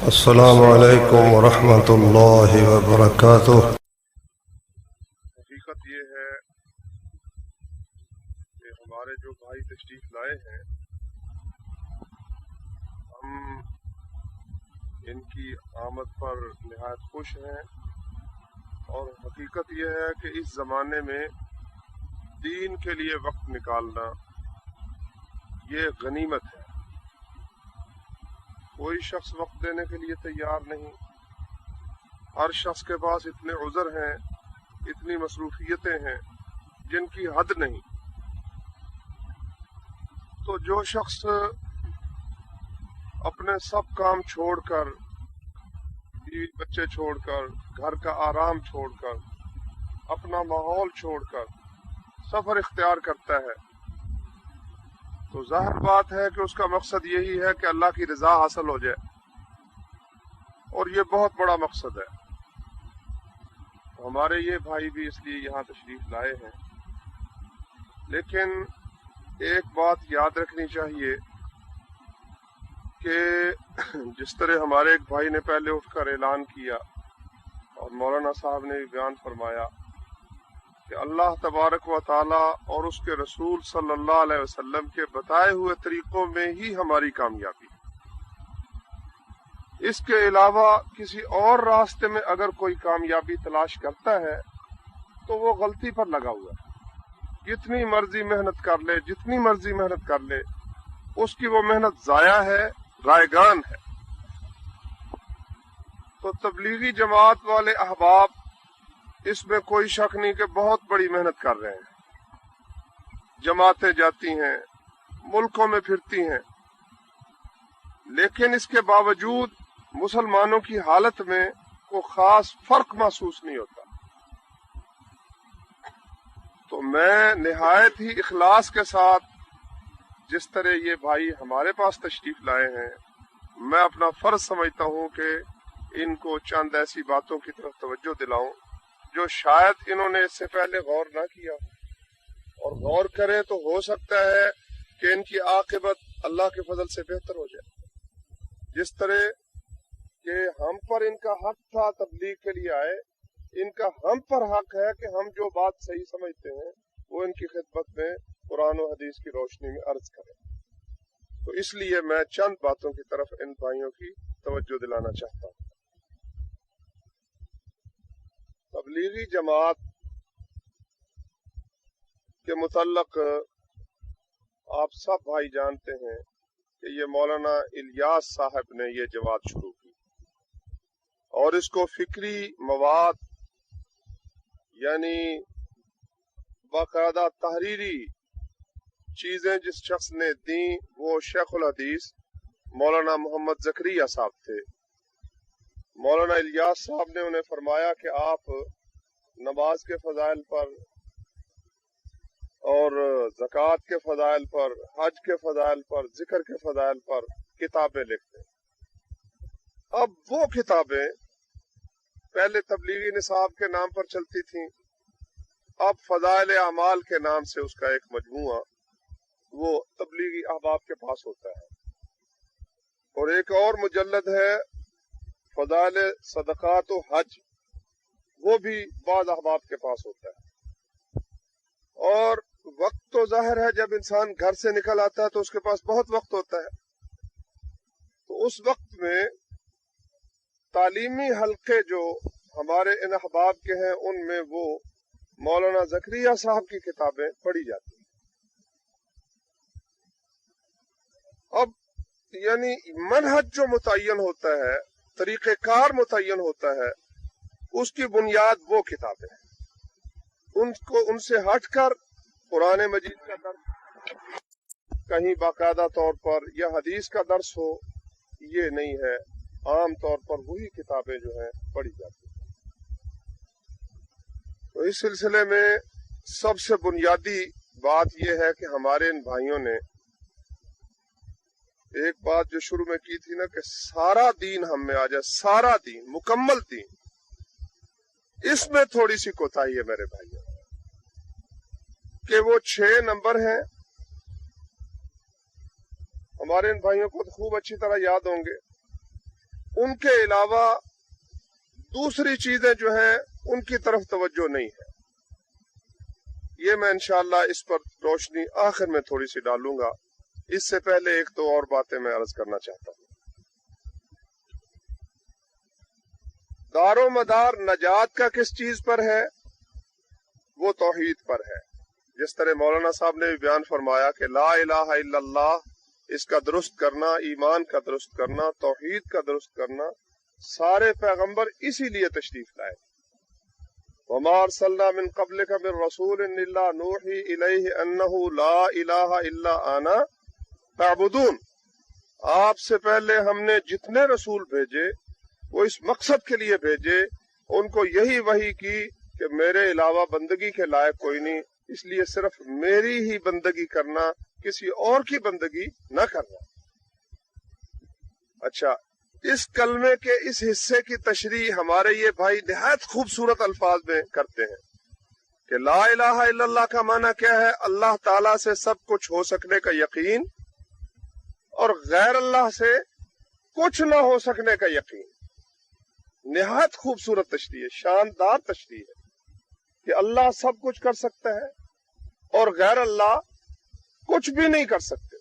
السلام علیکم ورحمۃ اللہ وبرکاتہ۔ حقیقت یہ ہے کہ ہمارے جو بھائی تشریف لائے ہیں، ہم ان کی آمد پر نہایت خوش ہیں، اور حقیقت یہ ہے کہ اس زمانے میں دین کے لیے وقت نکالنا یہ غنیمت ہے۔ کوئی شخص وقت دینے کے لیے تیار نہیں۔ ہر شخص کے پاس اتنے عذر ہیں، اتنی مصروفیتیں ہیں جن کی حد نہیں۔ تو جو شخص اپنے سب کام چھوڑ کر، بیوی بچے چھوڑ کر، گھر کا آرام چھوڑ کر، اپنا ماحول چھوڑ کر سفر اختیار کرتا ہے، تو ظاہر بات ہے کہ اس کا مقصد یہی ہے کہ اللہ کی رضا حاصل ہو جائے، اور یہ بہت بڑا مقصد ہے۔ ہمارے یہ بھائی بھی اس لیے یہاں تشریف لائے ہیں، لیکن ایک بات یاد رکھنی چاہیے کہ جس طرح ہمارے ایک بھائی نے پہلے اٹھ کر اعلان کیا اور مولانا صاحب نے بھی بیان فرمایا کہ اللہ تبارک و تعالی اور اس کے رسول صلی اللہ علیہ وسلم کے بتائے ہوئے طریقوں میں ہی ہماری کامیابی ہے۔ اس کے علاوہ کسی اور راستے میں اگر کوئی کامیابی تلاش کرتا ہے تو وہ غلطی پر لگا ہوا ہے۔ جتنی مرضی محنت کر لے، جتنی مرضی محنت کر لے، اس کی وہ محنت ضائع ہے، رائگان ہے۔ تو تبلیغی جماعت والے احباب، اس میں کوئی شک نہیں کہ بہت بڑی محنت کر رہے ہیں۔ جماعتیں جاتی ہیں، ملکوں میں پھرتی ہیں، لیکن اس کے باوجود مسلمانوں کی حالت میں کوئی خاص فرق محسوس نہیں ہوتا۔ تو میں نہایت ہی اخلاص کے ساتھ، جس طرح یہ بھائی ہمارے پاس تشریف لائے ہیں، میں اپنا فرض سمجھتا ہوں کہ ان کو چند ایسی باتوں کی طرف توجہ دلاؤں جو شاید انہوں نے اس سے پہلے غور نہ کیا، اور غور کریں تو ہو سکتا ہے کہ ان کی عاقبت اللہ کے فضل سے بہتر ہو جائے۔ جس طرح کہ ہم پر ان کا حق تھا تبلیغ کے لیے آئے، ان کا ہم پر حق ہے کہ ہم جو بات صحیح سمجھتے ہیں وہ ان کی خدمت میں قرآن و حدیث کی روشنی میں عرض کریں۔ تو اس لیے میں چند باتوں کی طرف ان بھائیوں کی توجہ دلانا چاہتا ہوں۔ تبلیغی جماعت کے متعلق آپ سب بھائی جانتے ہیں کہ یہ مولانا الیاس صاحب نے یہ جماعت شروع کی، اور اس کو فکری مواد یعنی باقاعدہ تحریری چیزیں جس شخص نے دیں وہ شیخ الحدیث مولانا محمد زکریا صاحب تھے۔ مولانا الیاس صاحب نے انہیں فرمایا کہ آپ نماز کے فضائل پر اور زکوٰۃ کے فضائل پر، حج کے فضائل پر، ذکر کے فضائل پر کتابیں لکھتے ہیں۔ اب وہ کتابیں پہلے تبلیغی نصاب کے نام پر چلتی تھیں، اب فضائل اعمال کے نام سے اس کا ایک مجموعہ وہ تبلیغی احباب کے پاس ہوتا ہے، اور ایک اور مجلد ہے فضائل صدقات و حج، وہ بھی بعض احباب کے پاس ہوتا ہے۔ اور وقت تو ظاہر ہے جب انسان گھر سے نکل آتا ہے تو اس کے پاس بہت وقت ہوتا ہے، تو اس وقت میں تعلیمی حلقے جو ہمارے ان احباب کے ہیں ان میں وہ مولانا زکریا صاحب کی کتابیں پڑھی جاتی ہیں۔ اب یعنی منہج جو متعین ہوتا ہے، طریقہ کار متعین ہوتا ہے، اس کی بنیاد وہ کتابیں ہیں۔ ان سے ہٹ کر قرآن مجید کا درس کہیں باقاعدہ طور پر یا حدیث کا درس ہو، یہ نہیں ہے۔ عام طور پر وہی کتابیں جو ہیں پڑھی جاتی ہیں۔ تو اس سلسلے میں سب سے بنیادی بات یہ ہے کہ ہمارے ان بھائیوں نے ایک بات جو شروع میں کی تھی نا کہ سارا دین ہم میں آ جائے، سارا دین، مکمل دین، اس میں تھوڑی سی کوتاہی ہے میرے بھائیوں، کہ وہ 6 نمبر ہیں۔ ہمارے ان بھائیوں کو تو خوب اچھی طرح یاد ہوں گے، ان کے علاوہ دوسری چیزیں جو ہیں ان کی طرف توجہ نہیں ہے. یہ میں انشاءاللہ اس پر روشنی آخر میں تھوڑی سی ڈالوں گا. اس سے پہلے ایک دو اور باتیں میں عرض کرنا چاہتا ہوں. دار و مدار نجات کا کس چیز پر ہے؟ وہ توحید پر ہے. جس طرح مولانا صاحب نے بھی بیان فرمایا کہ لا الہ الا اللہ، اس کا درست کرنا، ایمان کا درست کرنا، توحید کا درست کرنا، سارے پیغمبر اسی لیے تشریف لائے. وما ارسلنا من قبلک من رسول الا نوحی الیہ انہ لا الہ الا انا فاعبدون. آپ سے پہلے ہم نے جتنے رسول بھیجے وہ اس مقصد کے لیے بھیجے، ان کو یہی وحی کی کہ میرے علاوہ بندگی کے لائق کوئی نہیں، اس لیے صرف میری ہی بندگی کرنا، کسی اور کی بندگی نہ کرنا. اچھا، اس کلمے کے اس حصے کی تشریح ہمارے یہ بھائی نہایت خوبصورت الفاظ میں کرتے ہیں کہ لا الہ الا اللہ کا معنی کیا ہے؟ اللہ تعالیٰ سے سب کچھ ہو سکنے کا یقین اور غیر اللہ سے کچھ نہ ہو سکنے کا یقین. نہایت خوبصورت تشریح ہے، شاندار تشریح ہے کہ اللہ سب کچھ کر سکتا ہے اور غیر اللہ کچھ بھی نہیں کر سکتے.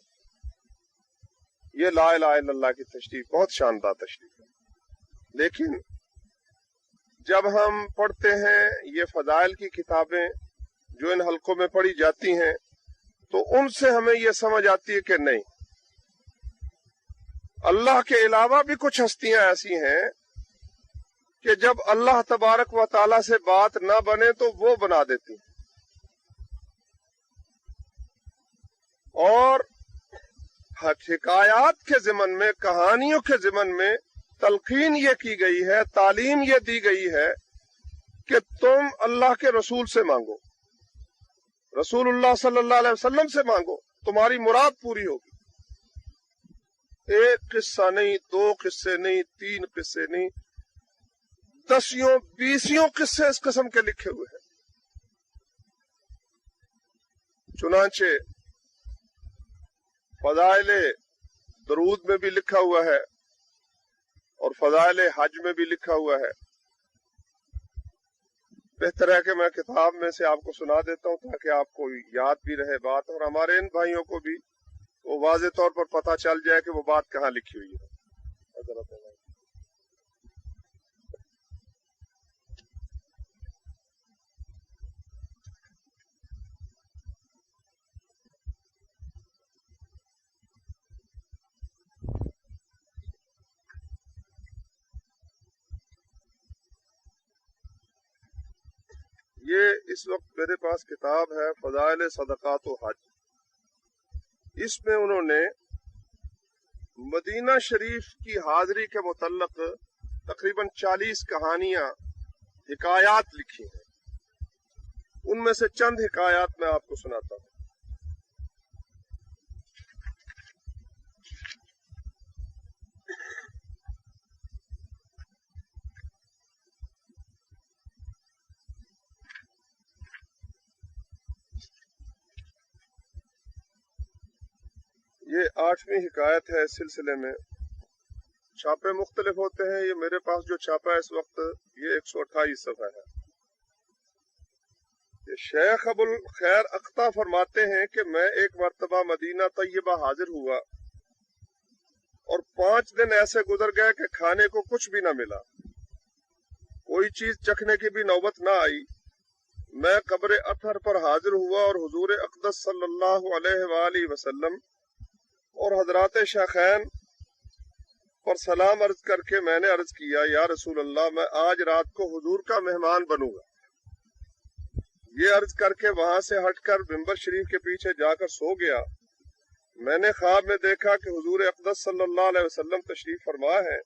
یہ لا الہ الا اللہ کی تشریح بہت شاندار تشریح ہے. لیکن جب ہم پڑھتے ہیں یہ فضائل کی کتابیں جو ان حلقوں میں پڑھی جاتی ہیں تو ان سے ہمیں یہ سمجھ آتی ہے کہ نہیں، اللہ کے علاوہ بھی کچھ ہستیاں ایسی ہیں کہ جب اللہ تبارک و تعالی سے بات نہ بنے تو وہ بنا دیتی ہیں. اور حکایات کے ضمن میں، کہانیوں کے ضمن میں تلقین یہ کی گئی ہے، تعلیم یہ دی گئی ہے کہ تم اللہ کے رسول سے مانگو، رسول اللہ صلی اللہ علیہ وسلم سے مانگو، تمہاری مراد پوری ہوگی. ایک قصہ نہیں، دو قصے نہیں، تین قصے نہیں، دسیوں بیسیوں قصے اس قسم کے لکھے ہوئے ہیں. چنانچہ فضائل درود میں بھی لکھا ہوا ہے اور فضائل حج میں بھی لکھا ہوا ہے. بہتر ہے کہ میں کتاب میں سے آپ کو سنا دیتا ہوں تاکہ آپ کو یاد بھی رہے بات، اور ہمارے ان بھائیوں کو بھی وہ واضح طور پر پتہ چل جائے کہ وہ بات کہاں لکھی ہوئی ہے. یہ اس وقت میرے پاس کتاب ہے فضائل صدقات و حج. اس میں انہوں نے مدینہ شریف کی حاضری کے متعلق تقریباً 40 کہانیاں، حکایات لکھی ہیں. ان میں سے چند حکایات میں آپ کو سناتا ہوں. یہ 8ویں حکایت ہے اس سلسلے میں. چھاپے مختلف ہوتے ہیں. یہ میرے پاس جو چھاپا ہے اس وقت یہ 128 صفحہ ہے. یہ شیخ ابو الخیر اختہ فرماتے ہیں کہ میں ایک مرتبہ مدینہ طیبہ حاضر ہوا اور 5 دن ایسے گزر گئے کہ کھانے کو کچھ بھی نہ ملا، کوئی چیز چکھنے کی بھی نوبت نہ آئی. میں قبر اطہر پر حاضر ہوا اور حضور اقدس صلی اللہ علیہ وآلہ وسلم اور حضرات شیخین پر سلام عرض کر کے میں نے عرض کیا، یا رسول اللہ، میں آج رات کو حضور کا مہمان بنوں گا. یہ عرض کر کے وہاں سے ہٹ کر منبر شریف کے پیچھے جا کر سو گیا. میں نے خواب میں دیکھا کہ حضور اقدس صلی اللہ علیہ وسلم تشریف فرما ہے.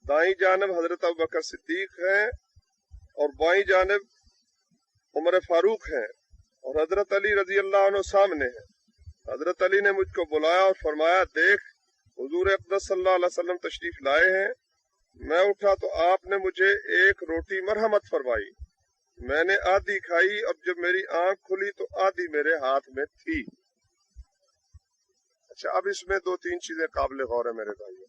دائیں جانب حضرت ابوبکر صدیق ہیں اور بائیں جانب عمر فاروق ہیں اور حضرت علی رضی اللہ عنہ سامنے ہیں. حضرت علی نے مجھ کو بلایا اور فرمایا، دیکھ حضور اقدس صلی اللہ علیہ وسلم تشریف لائے ہیں. میں اٹھا تو آپ نے مجھے ایک روٹی مرحمت فرمائی. میں نے آدھی کھائی اور جب میری آنکھ کھلی تو آدھی میرے ہاتھ میں تھی. اچھا، اب اس میں 2-3 چیزیں قابل غور ہے میرے بھائیوں.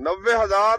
90,000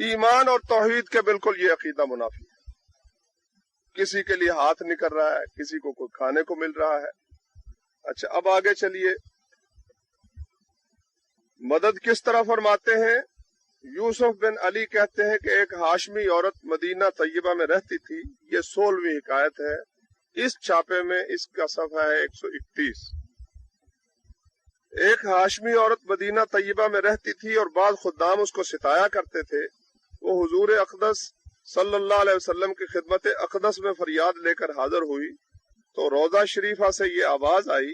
ایمان اور توحید کے بالکل یہ عقیدہ منافی ہے. کسی کے لیے ہاتھ نہیں کر رہا ہے، کسی کو کوئی کھانے کو مل رہا ہے. اچھا اب آگے چلیے، مدد کس طرح فرماتے ہیں؟ یوسف بن علی کہتے ہیں کہ ایک ہاشمی عورت مدینہ طیبہ میں رہتی تھی. یہ 16ویں حکایت ہے اس چھاپے میں، اس کا صفحہ ہے 131. ایک ہاشمی عورت مدینہ طیبہ میں رہتی تھی اور بعض خدام اس کو ستایا کرتے تھے. وہ حضور اقدس صلی اللہ علیہ وسلم کی خدمت اقدس میں فریاد لے کر حاضر ہوئی تو روضہ شریفہ سے یہ آواز آئی،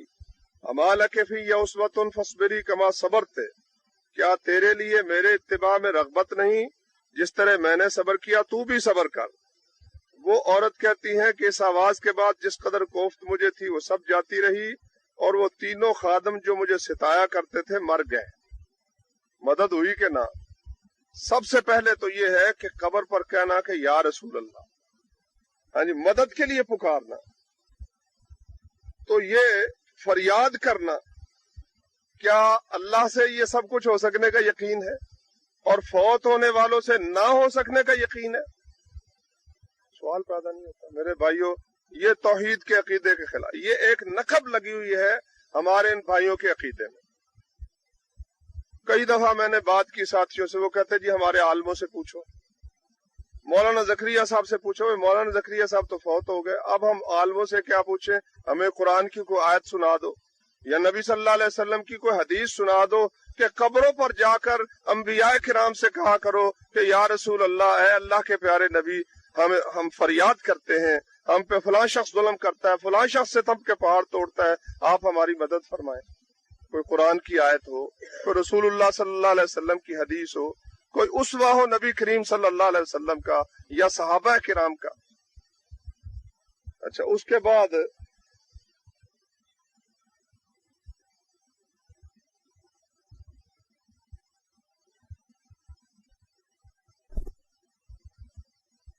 اما لک فی اسوۃ فاصبری کما صبرت، کیا تیرے لیے میرے اتباع میں رغبت نہیں؟ جس طرح میں نے صبر کیا تو بھی صبر کر. وہ عورت کہتی ہے کہ اس آواز کے بعد جس قدر کوفت مجھے تھی وہ سب جاتی رہی اور وہ تینوں خادم جو مجھے ستایا کرتے تھے مر گئے. مدد ہوئی کہ نہ؟ سب سے پہلے تو یہ ہے کہ قبر پر کہنا کہ یا رسول اللہ، ہاں جی، مدد کے لیے پکارنا. تو یہ فریاد کرنا، کیا اللہ سے یہ سب کچھ ہو سکنے کا یقین ہے اور فوت ہونے والوں سے نہ ہو سکنے کا یقین ہے؟ سوال پیدا نہیں ہوتا میرے بھائیوں. یہ توحید کے عقیدے کے خلاف، یہ ایک نقب لگی ہوئی ہے ہمارے ان بھائیوں کے عقیدے میں. کئی دفعہ میں نے بات کی ساتھیوں سے، وہ کہتے جی ہمارے عالموں سے پوچھو، مولانا زکریا صاحب سے پوچھو. مولانا زکریا صاحب تو فوت ہو گئے، اب ہم عالموں سے کیا پوچھیں؟ ہمیں قرآن کی کوئی آیت سنا دو یا نبی صلی اللہ علیہ وسلم کی کوئی حدیث سنا دو کہ قبروں پر جا کر انبیاء کرام سے کہا کرو کہ یا رسول اللہ، اے اللہ کے پیارے نبی، ہم فریاد کرتے ہیں، ہم پہ فلاں شخص ظلم کرتا ہے، فلاں شخص ستم کے پہاڑ توڑتا ہے، آپ ہماری مدد فرمائیں. کوئی قرآن کی آیت ہو، کوئی رسول اللہ صلی اللہ علیہ وسلم کی حدیث ہو، کوئی اسوہ ہو نبی کریم صلی اللہ علیہ وسلم کا یا صحابہ کرام کا. اچھا اس کے بعد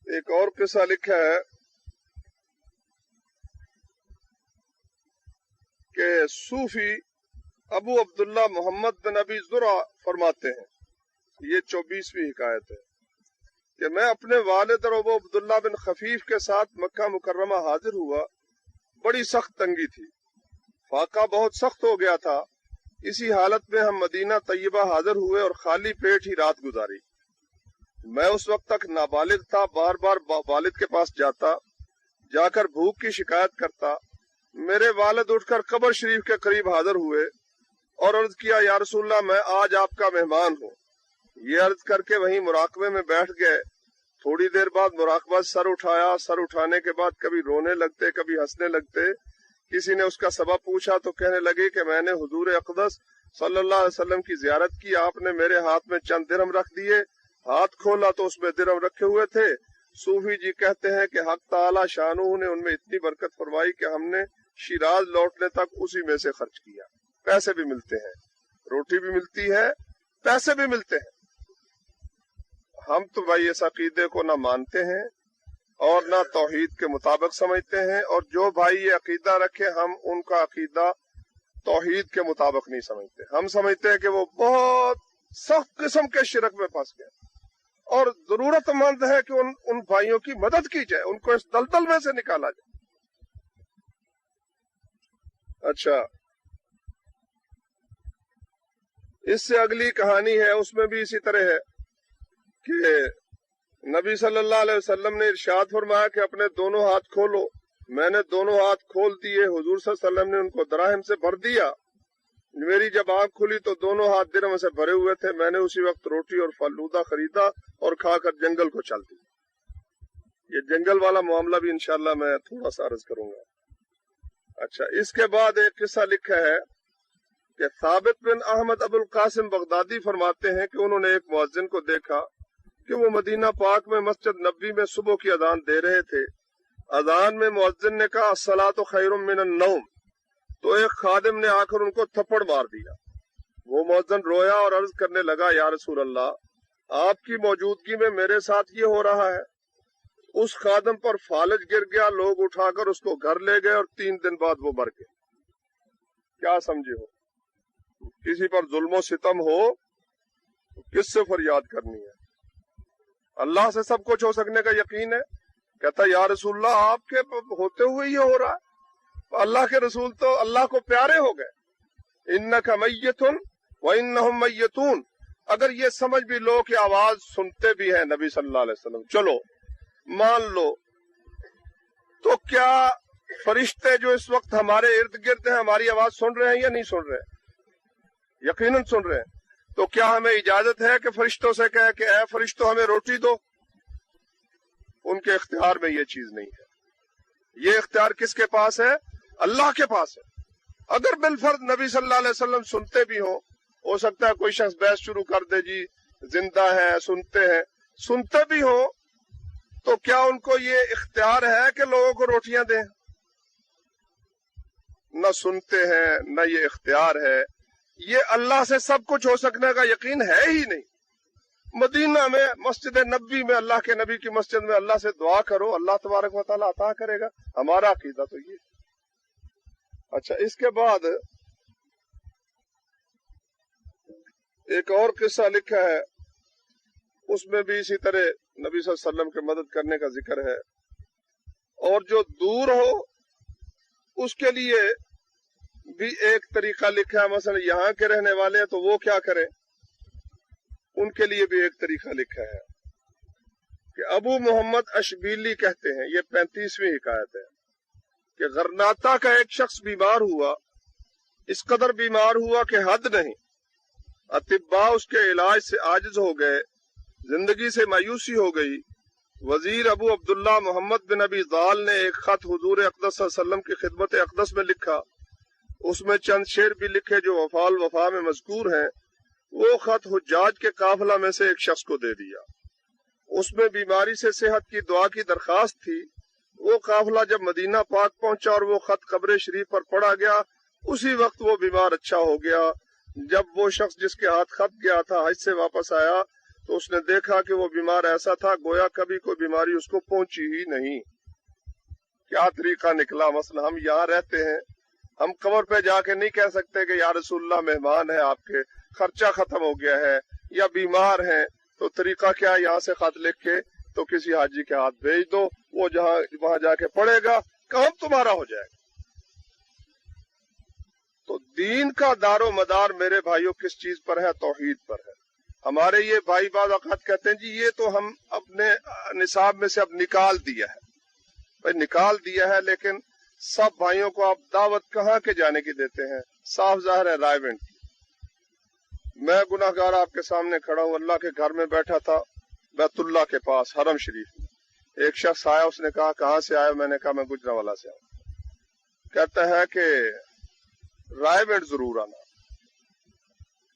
ایک اور قصہ لکھا ہے کہ صوفی ابو عبداللہ محمد بن ابی زرع فرماتے ہیں، یہ 24ویں حکایت ہے، کہ میں اپنے والد اور ابو عبداللہ بن خفیف کے ساتھ مکہ مکرمہ حاضر ہوا. بڑی سخت تنگی تھی، فاقہ بہت سخت ہو گیا تھا. اسی حالت میں ہم مدینہ طیبہ حاضر ہوئے اور خالی پیٹ ہی رات گزاری. میں اس وقت تک نابالغ تھا، بار بار والد کے پاس جا کر بھوک کی شکایت کرتا. میرے والد اٹھ کر قبر شریف کے قریب حاضر ہوئے اور عرض کیا، یا رسول اللہ، میں آج آپ کا مہمان ہوں. یہ عرض کر کے وہیں مراقبے میں بیٹھ گئے. تھوڑی دیر بعد مراقبہ سر اٹھایا. سر اٹھانے کے بعد کبھی رونے لگتے، کبھی ہنسنے لگتے. کسی نے اس کا سبب پوچھا تو کہنے لگے کہ میں نے حضور اقدس صلی اللہ علیہ وسلم کی زیارت کی، آپ نے میرے ہاتھ میں چند درہم رکھ دیے. ہاتھ کھولا تو اس میں درہم رکھے ہوئے تھے. صوفی جی کہتے ہیں کہ حق تعالی شانہ نے ان میں اتنی برکت فرمائی کہ ہم نے شیراز لوٹنے تک اسی میں سے خرچ کیا. پیسے بھی ملتے ہیں، روٹی بھی ملتی ہے، پیسے بھی ملتے ہیں. ہم تو بھائی اس عقیدے کو نہ مانتے ہیں اور نہ توحید کے مطابق سمجھتے ہیں، اور جو بھائی یہ عقیدہ رکھے ہم ان کا عقیدہ توحید کے مطابق نہیں سمجھتے. ہم سمجھتے ہیں کہ وہ بہت سخت قسم کے شرک میں پھنس گئے اور ضرورت مند ہے کہ ان بھائیوں کی مدد کی جائے، ان کو اس دلدل میں سے نکالا جائے. اچھا اس سے اگلی کہانی ہے، اس میں بھی اسی طرح ہے کہ نبی صلی اللہ علیہ وسلم نے ارشاد فرمایا کہ اپنے دونوں ہاتھ کھولو. میں نے دونوں ہاتھ کھول دیے. حضور صلی اللہ علیہ وسلم نے ان کو دراہم سے بھر دیا. میری جب آنکھ کھلی تو دونوں ہاتھ درہم سے بھرے ہوئے تھے. میں نے اسی وقت روٹی اور فلودہ خریدا اور کھا کر جنگل کو چل دی. یہ جنگل والا معاملہ بھی انشاءاللہ میں تھوڑا سا عرض کروں گا. اچھا اس کے بعد ایک قصہ لکھا ہے کہ ثابت بن احمد ابو القاسم بغدادی فرماتے ہیں کہ انہوں نے ایک مؤذن کو دیکھا کہ وہ مدینہ پاک میں مسجد نبوی میں صبح کی اذان دے رہے تھے. اذان میں مؤذن نے کہا الصلاۃ خیر من النوم، تو ایک خادم نے آ کر ان کو تھپڑ مار دیا. وہ مؤذن رویا اور عرض کرنے لگا، یا رسول اللہ، آپ کی موجودگی میں میرے ساتھ یہ ہو رہا ہے. اس خادم پر فالج گر گیا. لوگ اٹھا کر اس کو گھر لے گئے اور 3 دن بعد وہ مر گئے. کیا سمجھے ہو؟ کسی پر ظلم و ستم ہو تو کس سے فریاد کرنی ہے؟ اللہ سے سب کچھ ہو سکنے کا یقین ہے؟ کہتا یا رسول اللہ آپ کے ہوتے ہوئے یہ ہو رہا ہے۔ اللہ کے رسول تو اللہ کو پیارے ہو گئے۔ انک میت وانہم میتون، اگر یہ سمجھ بھی لو کہ آواز سنتے بھی ہیں نبی صلی اللہ علیہ وسلم، چلو مان لو، تو کیا فرشتے جو اس وقت ہمارے ارد گرد ہیں ہماری آواز سن رہے ہیں یا نہیں سن رہے؟ یقیناً سن رہے ہیں۔ تو کیا ہمیں اجازت ہے کہ فرشتوں سے کہے کہ اے فرشتوں ہمیں روٹی دو؟ ان کے اختیار میں یہ چیز نہیں ہے۔ یہ اختیار کس کے پاس ہے؟ اللہ کے پاس ہے۔ اگر بالفرض نبی صلی اللہ علیہ وسلم سنتے بھی ہوں، ہو سکتا ہے کوئی شخص بحث شروع کر دے جی زندہ ہے سنتے ہیں، سنتے بھی ہوں تو کیا ان کو یہ اختیار ہے کہ لوگوں کو روٹیاں دیں؟ نہ سنتے ہیں نہ یہ اختیار ہے۔ یہ اللہ سے سب کچھ ہو سکنے کا یقین ہے ہی نہیں۔ مدینہ میں مسجد نبی میں اللہ کے نبی کی مسجد میں اللہ سے دعا کرو، اللہ تبارک و تعالیٰ عطا کرے گا۔ ہمارا عقیدہ تو یہ۔ اچھا، اس کے بعد ایک اور قصہ لکھا ہے، اس میں بھی اسی طرح نبی صلی اللہ علیہ وسلم کی مدد کرنے کا ذکر ہے۔ اور جو دور ہو اس کے لیے بھی ایک طریقہ لکھا ہے، مثلا یہاں کے رہنے والے ہیں تو وہ کیا کریں، ان کے لیے بھی ایک طریقہ لکھا ہے کہ ابو محمد اشبیلی کہتے ہیں، یہ 35ویں حکایت ہے، کہ غرناطہ کا ایک شخص بیمار ہوا، اس قدر بیمار ہوا کہ حد نہیں، اطباء اس کے علاج سے عاجز ہو گئے، زندگی سے مایوسی ہو گئی۔ وزیر ابو عبداللہ محمد بن ابی ضال نے ایک خط حضور اقدس صلی اللہ علیہ وسلم کی خدمت اقدس میں لکھا، اس میں چند شعر بھی لکھے جو وفا الوفا میں مذکور ہیں۔ وہ خط حجاج کے قافلہ میں سے ایک شخص کو دے دیا، اس میں بیماری سے صحت کی دعا کی درخواست تھی۔ وہ قافلہ جب مدینہ پاک پہنچا اور وہ خط قبر شریف پر پڑا گیا، اسی وقت وہ بیمار اچھا ہو گیا۔ جب وہ شخص جس کے ہاتھ خط گیا تھا حج سے واپس آیا تو اس نے دیکھا کہ وہ بیمار ایسا تھا گویا کبھی کوئی بیماری اس کو پہنچی ہی نہیں۔ کیا طریقہ نکلا؟ مثلا ہم یہاں رہتے ہیں، ہم قبر پہ جا کے نہیں کہہ سکتے کہ یا رسول اللہ مہمان ہے آپ کے، خرچہ ختم ہو گیا ہے یا بیمار ہیں، تو طریقہ کیا؟ یہاں سے خط لکھ کے تو کسی حاجی کے ہاتھ بھیج دو، وہ وہاں جا کے پڑھے گا، کام تمہارا ہو جائے گا۔ تو دین کا دار و مدار میرے بھائیوں کس چیز پر ہے؟ توحید پر ہے۔ ہمارے یہ بھائی بعض اوقات کہتے ہیں جی یہ تو ہم اپنے نصاب میں سے اب نکال دیا ہے۔ بھائی نکال دیا ہے، لیکن سب بھائیوں کو آپ دعوت کہاں کے جانے کی دیتے ہیں؟ صاف ظاہر ہے رائے ونڈ کی۔ میں گناہ گار آپ کے سامنے کھڑا ہوں، اللہ کے گھر میں بیٹھا تھا بیت اللہ کے پاس حرم شریف میں، ایک شخص آیا، اس نے کہا کہاں سے آیا؟ میں نے کہا میں گجرانوالہ سے آؤں۔ کہتا ہے کہ رائے ونڈ ضرور آنا۔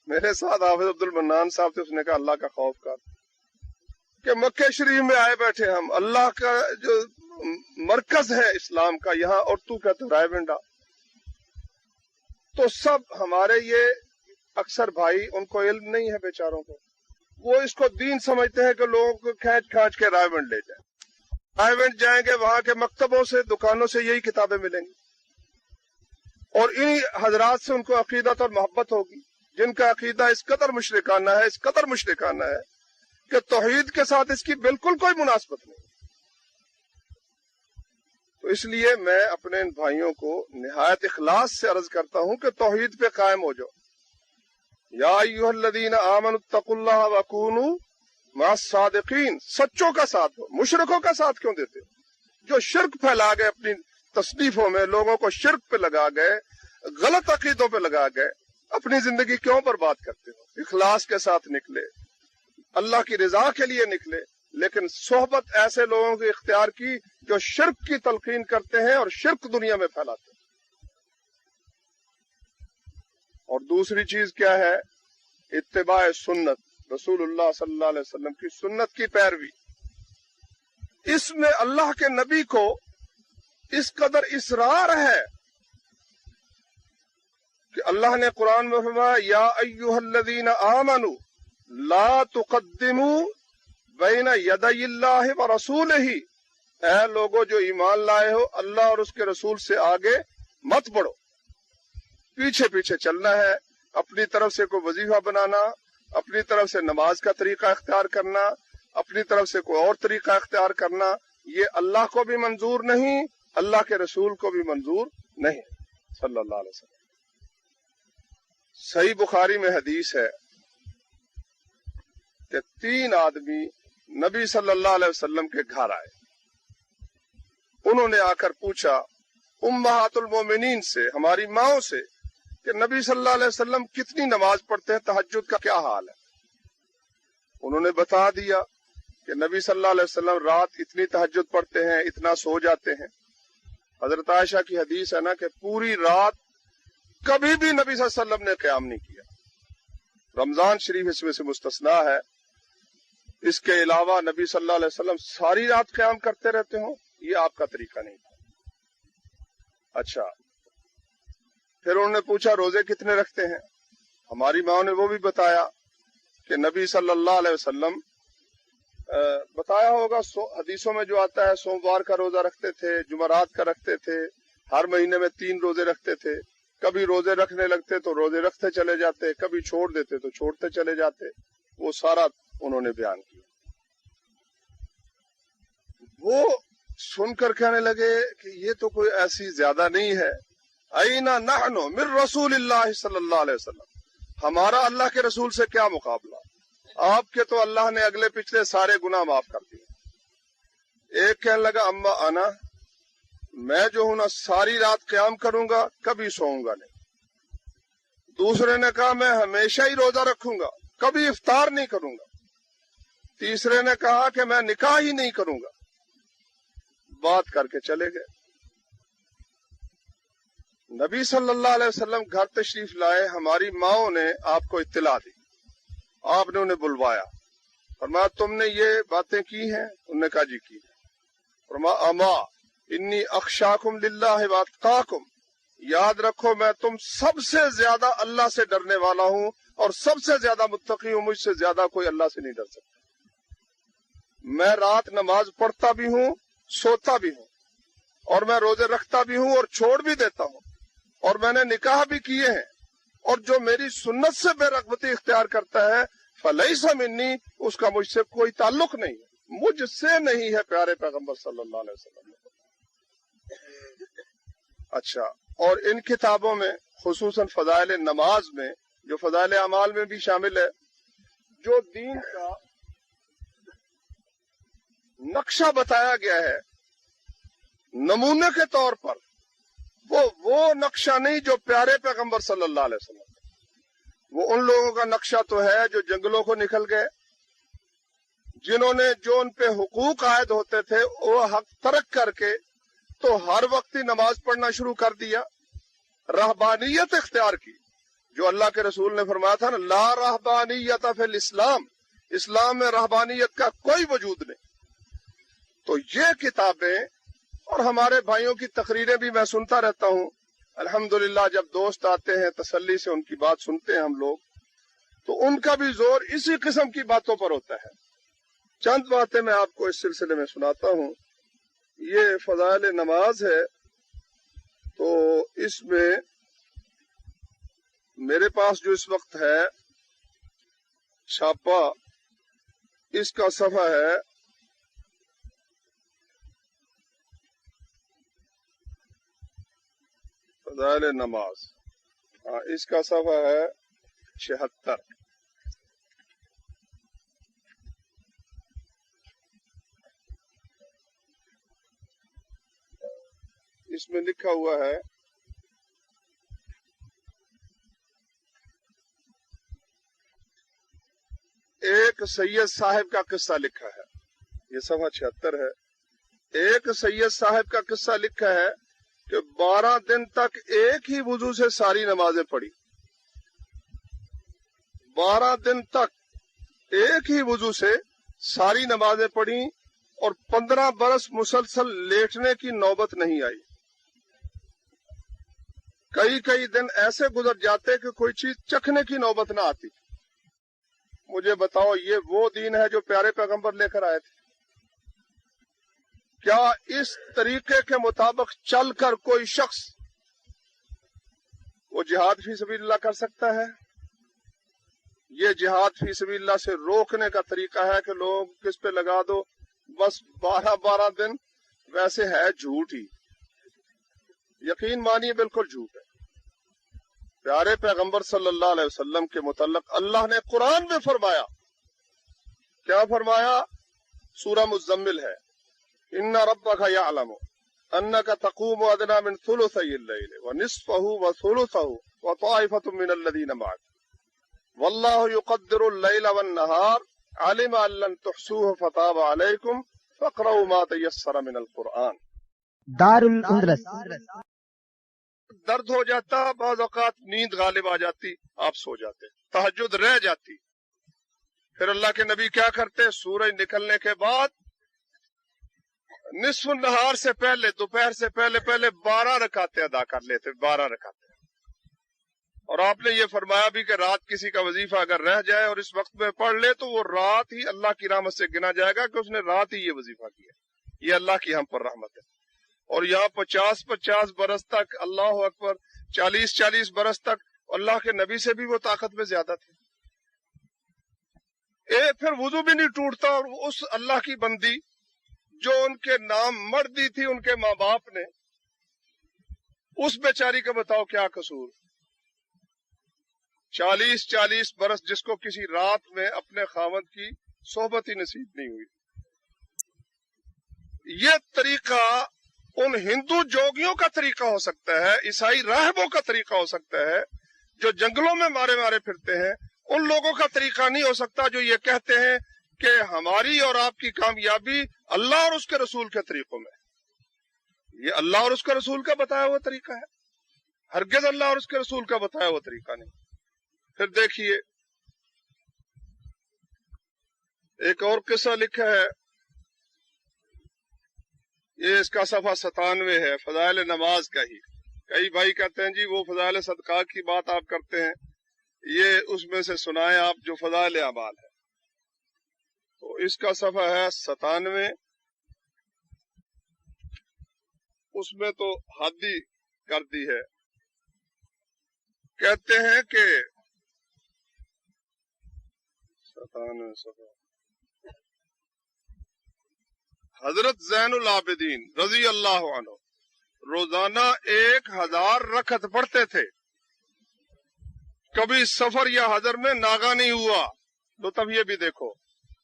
میرے ساتھ حافظ عبد المنان صاحب تھے، اس نے کہا اللہ کا خوف کر کہ مکہ شریف میں آئے بیٹھے ہم، اللہ کا جو مرکز ہے اسلام کا یہاں، اور تو کہتے رائے ونڈ آ۔ تو سب ہمارے یہ اکثر بھائی ان کو علم نہیں ہے بیچاروں کو، وہ اس کو دین سمجھتے ہیں کہ لوگوں کو کھینچ کھانچ کے رائے ونڈ لے جائیں۔ رائے ونڈ جائیں گے، وہاں کے مکتبوں سے دکانوں سے یہی کتابیں ملیں گی، اور انہی حضرات سے ان کو عقیدت اور محبت ہوگی، جن کا عقیدہ اس قدر مشرکانہ ہے، اس قدر مشرکانہ ہے کہ توحید کے ساتھ اس کی بالکل کوئی مناسبت نہیں۔ تو اس لیے میں اپنے ان بھائیوں کو نہایت اخلاص سے عرض کرتا ہوں کہ توحید پہ قائم ہو جاؤ۔ یا ایھا الذین آمنوا اتقوا اللہ وکونوا مع الصادقین، سچوں کا ساتھ ہو، مشرکوں کا ساتھ کیوں دیتے ہو؟ جو شرک پھیلا گئے اپنی تصنیفوں میں، لوگوں کو شرک پہ لگا گئے، غلط عقیدوں پہ لگا گئے، اپنی زندگی کیوں برباد کرتے ہو؟ اخلاص کے ساتھ نکلے، اللہ کی رضا کے لیے نکلے، لیکن صحبت ایسے لوگوں کی اختیار کی جو شرک کی تلقین کرتے ہیں اور شرک دنیا میں پھیلاتے ہیں۔ اور دوسری چیز کیا ہے؟ اتباع سنت، رسول اللہ صلی اللہ علیہ وسلم کی سنت کی پیروی۔ اس میں اللہ کے نبی کو اس قدر اصرار ہے کہ اللہ نے قرآن میں فرمایا یا ایھا الذین آمنوا لا تقدموا بین یدی اللہ ورسولہ، اے لوگو جو ایمان لائے ہو، اللہ اور اس کے رسول سے آگے مت بڑھو، پیچھے پیچھے چلنا ہے۔ اپنی طرف سے کوئی وظیفہ بنانا، اپنی طرف سے نماز کا طریقہ اختیار کرنا، اپنی طرف سے کوئی اور طریقہ اختیار کرنا یہ اللہ کو بھی منظور نہیں، اللہ کے رسول کو بھی منظور نہیں صلی اللہ علیہ وسلم۔ صحیح بخاری میں حدیث ہے کہ 3 آدمی نبی صلی اللہ علیہ وسلم کے گھر آئے۔ انہوں نے آ کر پوچھا امہات المومنین سے، ہماری ماؤں سے، کہ نبی صلی اللہ علیہ وسلم کتنی نماز پڑھتے ہیں، تہجد کا کیا حال ہے؟ انہوں نے بتا دیا کہ نبی صلی اللہ علیہ وسلم رات اتنی تہجد پڑھتے ہیں، اتنا سو جاتے ہیں۔ حضرت عائشہ کی حدیث ہے نا کہ پوری رات کبھی بھی نبی صلی اللہ علیہ وسلم نے قیام نہیں کیا۔ رمضان شریف اس میں سے مستثنا ہے، اس کے علاوہ نبی صلی اللہ علیہ وسلم ساری رات قیام کرتے رہتے ہوں، یہ آپ کا طریقہ نہیں تھا۔ اچھا، پھر انہوں نے پوچھا روزے کتنے رکھتے ہیں؟ ہماری ماں نے وہ بھی بتایا کہ نبی صلی اللہ علیہ وسلم بتایا ہوگا، حدیثوں میں جو آتا ہے سوموار کا روزہ رکھتے تھے، جمعرات کا رکھتے تھے، ہر مہینے میں 3 روزے رکھتے تھے۔ کبھی روزے رکھنے لگتے تو روزے رکھتے چلے جاتے، کبھی چھوڑ دیتے تو چھوڑتے چلے جاتے، وہ سارا انہوں نے بیان کیا۔ وہ سن کر کہنے لگے کہ یہ تو کوئی ایسی زیادہ نہیں ہے۔ اینا نحن من رسول اللہ صلی اللہ علیہ وسلم، ہمارا اللہ کے رسول سے کیا مقابلہ، آپ کے تو اللہ نے اگلے پچھلے سارے گناہ معاف کر دیے۔ ایک کہنے لگا اما انا، میں جو ہوں نا ساری رات قیام کروں گا، کبھی سوؤں گا نہیں۔ دوسرے نے کہا میں ہمیشہ ہی روزہ رکھوں گا، کبھی افطار نہیں کروں گا۔ تیسرے نے کہا کہ میں نکاح ہی نہیں کروں گا۔ بات کر کے چلے گئے۔ نبی صلی اللہ علیہ وسلم گھر تشریف لائے، ہماری ماؤں نے آپ کو اطلاع دی، آپ نے انہیں بلوایا، فرمایا تم نے یہ باتیں کی ہیں؟ انہوں نے کہا جی کی ہیں۔ فرمایا اما انی اخشاکم للہ واتقاکم، یاد رکھو میں تم سب سے زیادہ اللہ سے ڈرنے والا ہوں اور سب سے زیادہ متقی ہوں، مجھ سے زیادہ کوئی اللہ سے نہیں ڈر سکتا۔ میں رات نماز پڑھتا بھی ہوں، سوتا بھی ہوں، اور میں روزے رکھتا بھی ہوں اور چھوڑ بھی دیتا ہوں، اور میں نے نکاح بھی کیے ہیں، اور جو میری سنت سے بے رغبتی اختیار کرتا ہے فلیس منی، اس کا مجھ سے کوئی تعلق نہیں ہے، مجھ سے نہیں ہے، پیارے پیغمبر صلی اللہ علیہ وسلم۔ اچھا، اور ان کتابوں میں خصوصاً فضائل نماز میں، جو فضائل اعمال میں بھی شامل ہے، جو دین کا نقشہ بتایا گیا ہے نمونے کے طور پر، وہ نقشہ نہیں جو پیارے پیغمبر صلی اللہ علیہ وسلم، وہ ان لوگوں کا نقشہ تو ہے جو جنگلوں کو نکل گئے، جنہوں نے جو ان پہ حقوق عائد ہوتے تھے وہ حق ترک کر کے تو ہر وقت ہی نماز پڑھنا شروع کر دیا، رہبانیت اختیار کی، جو اللہ کے رسول نے فرمایا تھا نا لا رہبانیت فی الاسلام، اسلام میں رہبانیت کا کوئی وجود نہیں۔ تو یہ کتابیں اور ہمارے بھائیوں کی تقریریں بھی میں سنتا رہتا ہوں، الحمدللہ جب دوست آتے ہیں تسلی سے ان کی بات سنتے ہیں ہم لوگ، تو ان کا بھی زور اسی قسم کی باتوں پر ہوتا ہے۔ چند باتیں میں آپ کو اس سلسلے میں سناتا ہوں۔ یہ فضائل نماز ہے، تو اس میں میرے پاس جو اس وقت ہے چھاپا، اس کا صفحہ ہے فضائل نماز، اس کا صفحہ ہے 76۔ اس میں لکھا ہوا ہے ایک سید صاحب کا قصہ لکھا ہے، یہ صفحہ 76 ہے۔ ایک سید صاحب کا قصہ لکھا ہے کہ 12 دن تک ایک ہی وضو سے ساری نمازیں پڑھی، 12 دن تک ایک ہی وضو سے ساری نمازیں پڑھی، اور 15 برس مسلسل لیٹنے کی نوبت نہیں آئی۔ کئی دن ایسے گزر جاتے کہ کوئی چیز چکھنے کی نوبت نہ آتی۔ مجھے بتاؤ یہ وہ دین ہے جو پیارے پیغمبر لے کر آئے تھے؟ کیا اس طریقے کے مطابق چل کر کوئی شخص وہ جہاد فی سبیل اللہ کر سکتا ہے؟ یہ جہاد فی سبیل اللہ سے روکنے کا طریقہ ہے کہ لوگ کس پہ لگا دو بس 12 دن، ویسے ہے جھوٹ ہی، یقین مانیے بالکل جھوٹ ہے۔ پیارے پیغمبر صلی اللہ علیہ وسلم کے متعلق اللہ نے قرآن میں فرمایا، کیا فرمایا؟ سورہ مزمل ہے، ان ربک یعلم انک تقوم ادنی من ثلثی اللیل ونصفہ وثلثہ وطائفۃ من الذین معک واللہ یقدر اللیل والنہار علم ان لن تحصوہ فتاب علیکم فاقرؤوا ما تیسر من القرآن۔ دار الاندلس۔ درد ہو جاتا، بعض اوقات نیند غالب آ جاتی، آپ سو جاتے، تہجد رہ جاتی، پھر اللہ کے نبی کیا کرتے؟ سورج نکلنے کے بعد نصف النہار سے پہلے، دوپہر سے پہلے 12 رکعتیں ادا کر لیتے، 12 رکعتیں۔ اور آپ نے یہ فرمایا بھی کہ رات کسی کا وظیفہ اگر رہ جائے اور اس وقت میں پڑھ لے تو وہ رات ہی اللہ کی رحمت سے گنا جائے گا کہ اس نے رات ہی یہ وظیفہ کیا۔ یہ اللہ کی ہم پر رحمت ہے۔ اور یہاں 50 برس تک، اللہ اکبر، 40 برس تک اللہ کے نبی سے بھی وہ طاقت میں زیادہ تھے۔ پھر وضو بھی نہیں ٹوٹتا، اور اس اللہ کی بندی جو ان کے نام مر دی تھی ان کے ماں باپ نے، اس بیچاری کا بتاؤ کیا قصور؟ 40 برس جس کو کسی رات میں اپنے خاوند کی صحبت ہی نصیب نہیں ہوئی۔ یہ طریقہ ان ہندو جوگیوں کا طریقہ ہو سکتا ہے، عیسائی راہبوں کا طریقہ ہو سکتا ہے جو جنگلوں میں مارے پھرتے ہیں، ان لوگوں کا طریقہ نہیں ہو سکتا جو یہ کہتے ہیں کہ ہماری اور آپ کی کامیابی اللہ اور اس کے رسول کے طریقوں میں۔ یہ اللہ اور اس کے رسول کا بتایا ہوا طریقہ ہے، ہرگز اللہ اور اس کے رسول کا بتایا ہوا طریقہ نہیں۔ پھر دیکھیے ایک اور قصہ لکھا ہے، یہ اس کا صفحہ 97 ہے، فضائل نماز کا ہی۔ کئی بھائی کہتے ہیں جی وہ فضائل صدقات کی بات آپ کرتے ہیں، یہ اس میں سے سنائیں آپ جو فضائل اعمال ہے۔ تو اس کا صفحہ ہے 97، اس میں تو حد ہی کر دی ہے۔ کہتے ہیں کہ 97 صفحہ، حضرت زین العابدین رضی اللہ عنہ روزانہ 1000 رکعت پڑھتے تھے، کبھی سفر یا حضر میں ناغہ نہیں ہوا۔ تو تب یہ بھی دیکھو،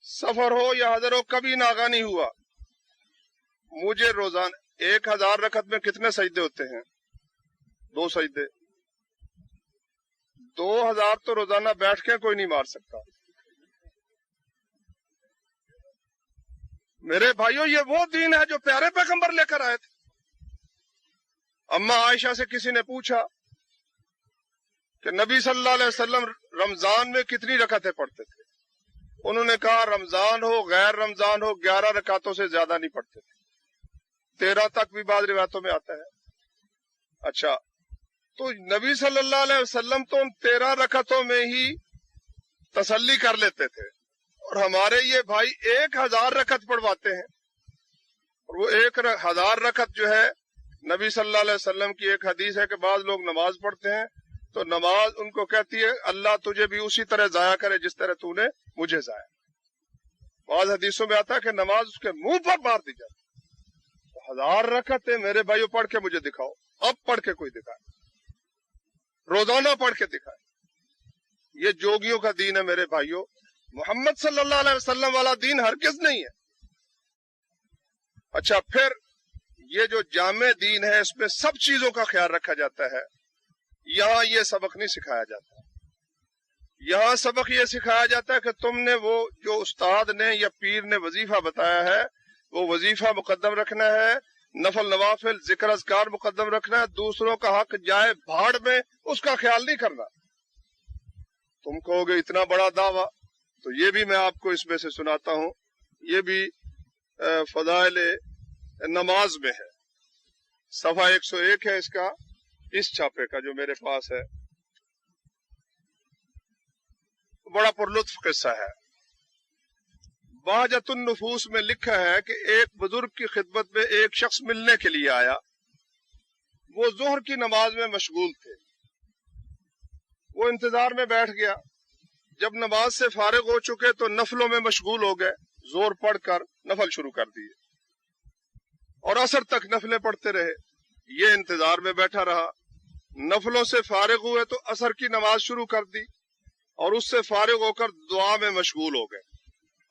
سفر ہو یا حضر ہو کبھی ناغہ نہیں ہوا۔ مجھے روزانہ 1000 رکعت میں کتنے سجدے ہوتے ہیں؟ 2 سجدے۔ 2000 تو روزانہ بیٹھ کے کوئی نہیں مار سکتا۔ میرے بھائیوں یہ وہ دین ہے جو پیارے پیغمبر لے کر آئے تھے۔ اما عائشہ سے کسی نے پوچھا کہ نبی صلی اللہ علیہ وسلم رمضان میں کتنی رکعتیں پڑھتے تھے؟ انہوں نے کہا رمضان ہو غیر رمضان ہو 11 رکعتوں سے زیادہ نہیں پڑھتے تھے، 13 تک بھی بعض روایتوں میں آتا ہے۔ اچھا، تو نبی صلی اللہ علیہ وسلم تو ان 13 رکعتوں میں ہی تسلی کر لیتے تھے، اور ہمارے یہ بھائی 1000 رکعت پڑھواتے ہیں۔ اور وہ 1000 رکعت جو ہے، نبی صلی اللہ علیہ وسلم کی ایک حدیث ہے کہ بعض لوگ نماز پڑھتے ہیں تو نماز ان کو کہتی ہے اللہ تجھے بھی اسی طرح ضائع کرے جس طرح تو نے مجھے ضائع۔ بعض حدیثوں میں آتا ہے کہ نماز اس کے منہ پر مار دی جاتی۔ 1000 رکعتیں میرے بھائیوں پڑھ کے مجھے دکھاؤ، اب پڑھ کے کوئی دکھائے، روزانہ پڑھ کے دکھائے۔ یہ جوگیوں کا دین ہے میرے بھائیوں، محمد صلی اللہ علیہ وسلم والا دین ہرگز نہیں ہے۔ اچھا، پھر یہ جو جامع دین ہے اس میں سب چیزوں کا خیال رکھا جاتا ہے۔ یہاں یہ سبق نہیں سکھایا جاتا، یہاں سبق یہ سکھایا جاتا ہے کہ تم نے وہ جو استاد نے یا پیر نے وظیفہ بتایا ہے وہ وظیفہ مقدم رکھنا ہے، نفل نوافل ذکر اذکار مقدم رکھنا ہے، دوسروں کا حق جائے بھاڑ میں اس کا خیال نہیں کرنا۔ تم کہو گے اتنا بڑا دعویٰ، تو یہ بھی میں آپ کو اس میں سے سناتا ہوں، یہ بھی فضائل نماز میں ہے، صفحہ 101 ہے اس کا، اس چھاپے کا جو میرے پاس ہے۔ بڑا پرلطف قصہ ہے۔ بہجت النفوس میں لکھا ہے کہ ایک بزرگ کی خدمت میں ایک شخص ملنے کے لیے آیا، وہ ظہر کی نماز میں مشغول تھے، وہ انتظار میں بیٹھ گیا جب نماز سے فارغ ہو چکے تو نفلوں میں مشغول ہو گئے، زور پڑھ کر نفل شروع کر دیے اور عصر تک نفلیں پڑھتے رہے. یہ انتظار میں بیٹھا رہا. نفلوں سے فارغ ہوئے تو عصر کی نماز شروع کر دی اور اس سے فارغ ہو کر دعا میں مشغول ہو گئے.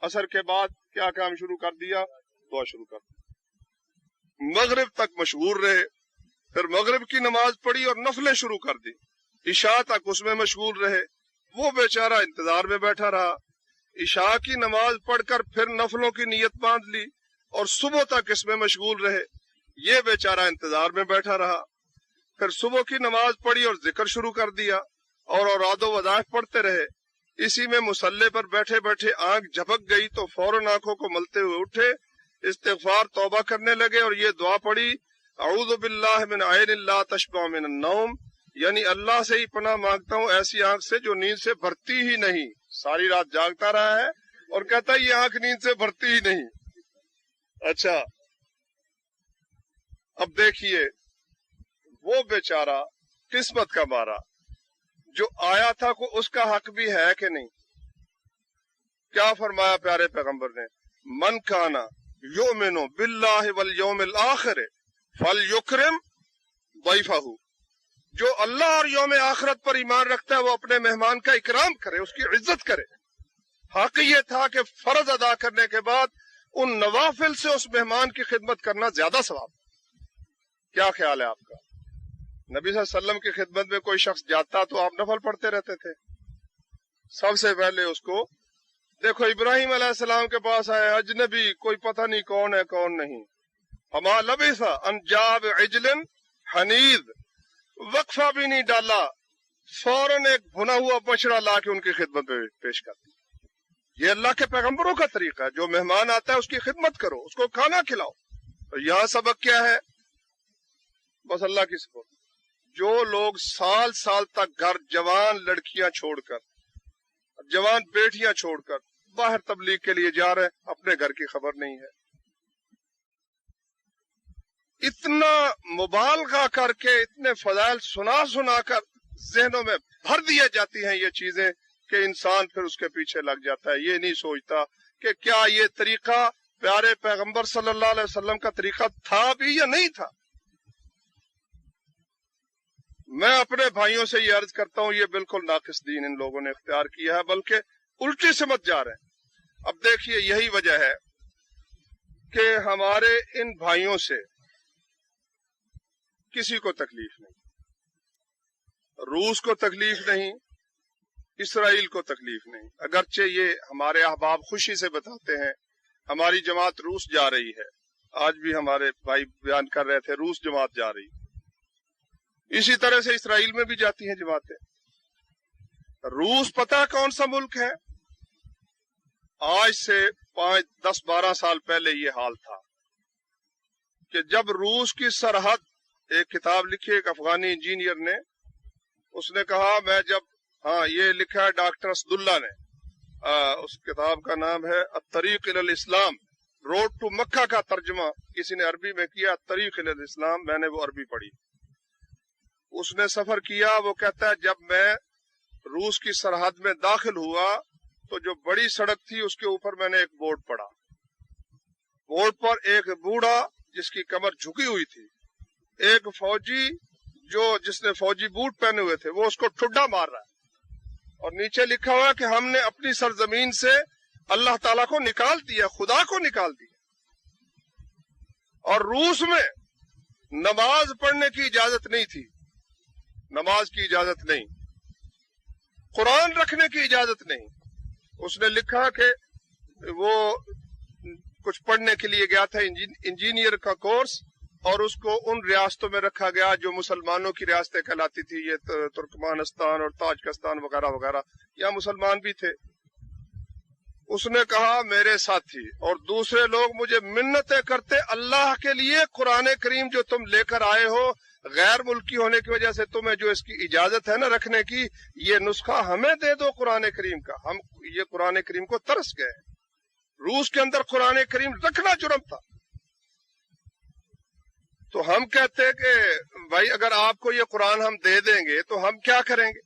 عصر کے بعد کیا کام شروع کر دیا؟ دعا شروع کر دی. مغرب تک مشغول رہے، پھر مغرب کی نماز پڑھی اور نفلیں شروع کر دی. عشاء تک اس میں مشغول رہے. وہ بیچارہ انتظار میں بیٹھا رہا. عشاء کی نماز پڑھ کر پھر نفلوں کی نیت باندھ لی اور صبح تک اس میں مشغول رہے. یہ بیچارہ انتظار میں بیٹھا رہا. پھر صبح کی نماز پڑھی اور ذکر شروع کر دیا اور اوراد و وظائف پڑھتے رہے. اسی میں مصلی پر بیٹھے بیٹھے آنکھ جھپک گئی تو فوراً آنکھوں کو ملتے ہوئے اٹھے، استغفار توبہ کرنے لگے اور یہ دعا پڑھی، اعوذ باللہ من عین لا تشبع من النوم، یعنی اللہ سے ہی پناہ مانگتا ہوں ایسی آنکھ سے جو نیند سے بھرتی ہی نہیں. ساری رات جاگتا رہا ہے اور کہتا ہے یہ آنکھ نیند سے بھرتی ہی نہیں. اچھا اب دیکھیے وہ بیچارہ قسمت کا مارا جو آیا تھا کو اس کا حق بھی ہے کہ نہیں؟ کیا فرمایا پیارے پیغمبر نے؟ من کانا یؤمن باللہ والیوم الآخر فلیکرم ضیفہ، جو اللہ اور یوم آخرت پر ایمان رکھتا ہے وہ اپنے مہمان کا اکرام کرے، اس کی عزت کرے. حق یہ تھا کہ فرض ادا کرنے کے بعد ان نوافل سے اس مہمان کی خدمت کرنا زیادہ ثواب. کیا خیال ہے آپ کا؟ نبی صلی اللہ علیہ وسلم کی خدمت میں کوئی شخص جاتا تو آپ نفل پڑھتے رہتے تھے. سب سے پہلے اس کو دیکھو، ابراہیم علیہ السلام کے پاس آئے اجنبی، کوئی پتہ نہیں کون ہے کون نہیں. فما لبث ان جاء بعجل حنیذ، وقفہ بھی نہیں ڈالا، فوراً ایک بھنا ہوا بچڑا لا کے ان کی خدمت میں پیش کر دی. یہ اللہ کے پیغمبروں کا طریقہ ہے. جو مہمان آتا ہے اس کی خدمت کرو، اس کو کھانا کھلاؤ. اور یہاں سبق کیا ہے؟ بس اللہ کی سپورٹ. جو لوگ سال سال تک گھر، جوان لڑکیاں چھوڑ کر، جوان بیٹیاں چھوڑ کر باہر تبلیغ کے لیے جا رہے ہیں، اپنے گھر کی خبر نہیں ہے. اتنا مبالغہ کر کے، اتنے فضائل سنا کر ذہنوں میں بھر دی جاتی ہیں یہ چیزیں کہ انسان پھر اس کے پیچھے لگ جاتا ہے. یہ نہیں سوچتا کہ کیا یہ طریقہ پیارے پیغمبر صلی اللہ علیہ وسلم کا طریقہ تھا بھی یا نہیں تھا. میں اپنے بھائیوں سے یہ عرض کرتا ہوں، یہ بالکل ناقص دین ان لوگوں نے اختیار کیا ہے، بلکہ الٹی سمجھ جا رہے ہیں. اب دیکھیے یہی وجہ ہے کہ ہمارے ان بھائیوں سے کسی کو تکلیف نہیں. روس کو تکلیف نہیں، اسرائیل کو تکلیف نہیں. اگرچہ یہ ہمارے احباب خوشی سے بتاتے ہیں ہماری جماعت روس جا رہی ہے. آج بھی ہمارے بھائی بیان کر رہے تھے روس جماعت جا رہی. اسی طرح سے اسرائیل میں بھی جاتی ہیں جماعتیں. روس پتہ کون سا ملک ہے؟ آج سے 5, 10, 12 سال پہلے یہ حال تھا کہ جب روس کی سرحد، ایک کتاب لکھی ایک افغانی انجینئر نے، اس نے کہا میں جب یہ لکھا ہے ڈاکٹر اسداللہ نے، اس کتاب کا نام ہے الطریق الی الاسلام، روڈ ٹو مکہ کا ترجمہ کسی نے عربی میں کیا، الطریق الی الاسلام. میں نے وہ عربی پڑھی. اس نے سفر کیا. وہ کہتا ہے جب میں روس کی سرحد میں داخل ہوا تو جو بڑی سڑک تھی اس کے اوپر میں نے ایک بورڈ پڑھا. بورڈ پر ایک بوڑھا جس کی کمر جھکی ہوئی تھی، ایک فوجی جس نے فوجی بوٹ پہنے ہوئے تھے، وہ اس کو ٹھڈا مار رہا ہے، اور نیچے لکھا ہوا کہ ہم نے اپنی سرزمین سے اللہ تعالیٰ کو نکال دیا، خدا کو نکال دیا. اور روس میں نماز پڑھنے کی اجازت نہیں تھی، نماز کی اجازت نہیں، قرآن رکھنے کی اجازت نہیں. اس نے لکھا کہ وہ کچھ پڑھنے کے لیے گیا تھا، انجینئر کا کورس، اور اس کو ان ریاستوں میں رکھا گیا جو مسلمانوں کی ریاستیں کہلاتی تھی، یہ ترکمانستان اور تاجکستان وغیرہ وغیرہ، یا مسلمان بھی تھے. اس نے کہا میرے ساتھی اور دوسرے لوگ مجھے منتیں کرتے، اللہ کے لیے قرآن کریم جو تم لے کر آئے ہو، غیر ملکی ہونے کی وجہ سے تمہیں جو اس کی اجازت ہے نا رکھنے کی، یہ نسخہ ہمیں دے دو قرآن کریم کا. ہم یہ قرآن کریم کو ترس گئے. روس کے اندر قرآن کریم رکھنا جرم تھا. تو ہم کہتے کہ بھائی اگر آپ کو یہ قرآن ہم دے دیں گے تو ہم کیا کریں گے؟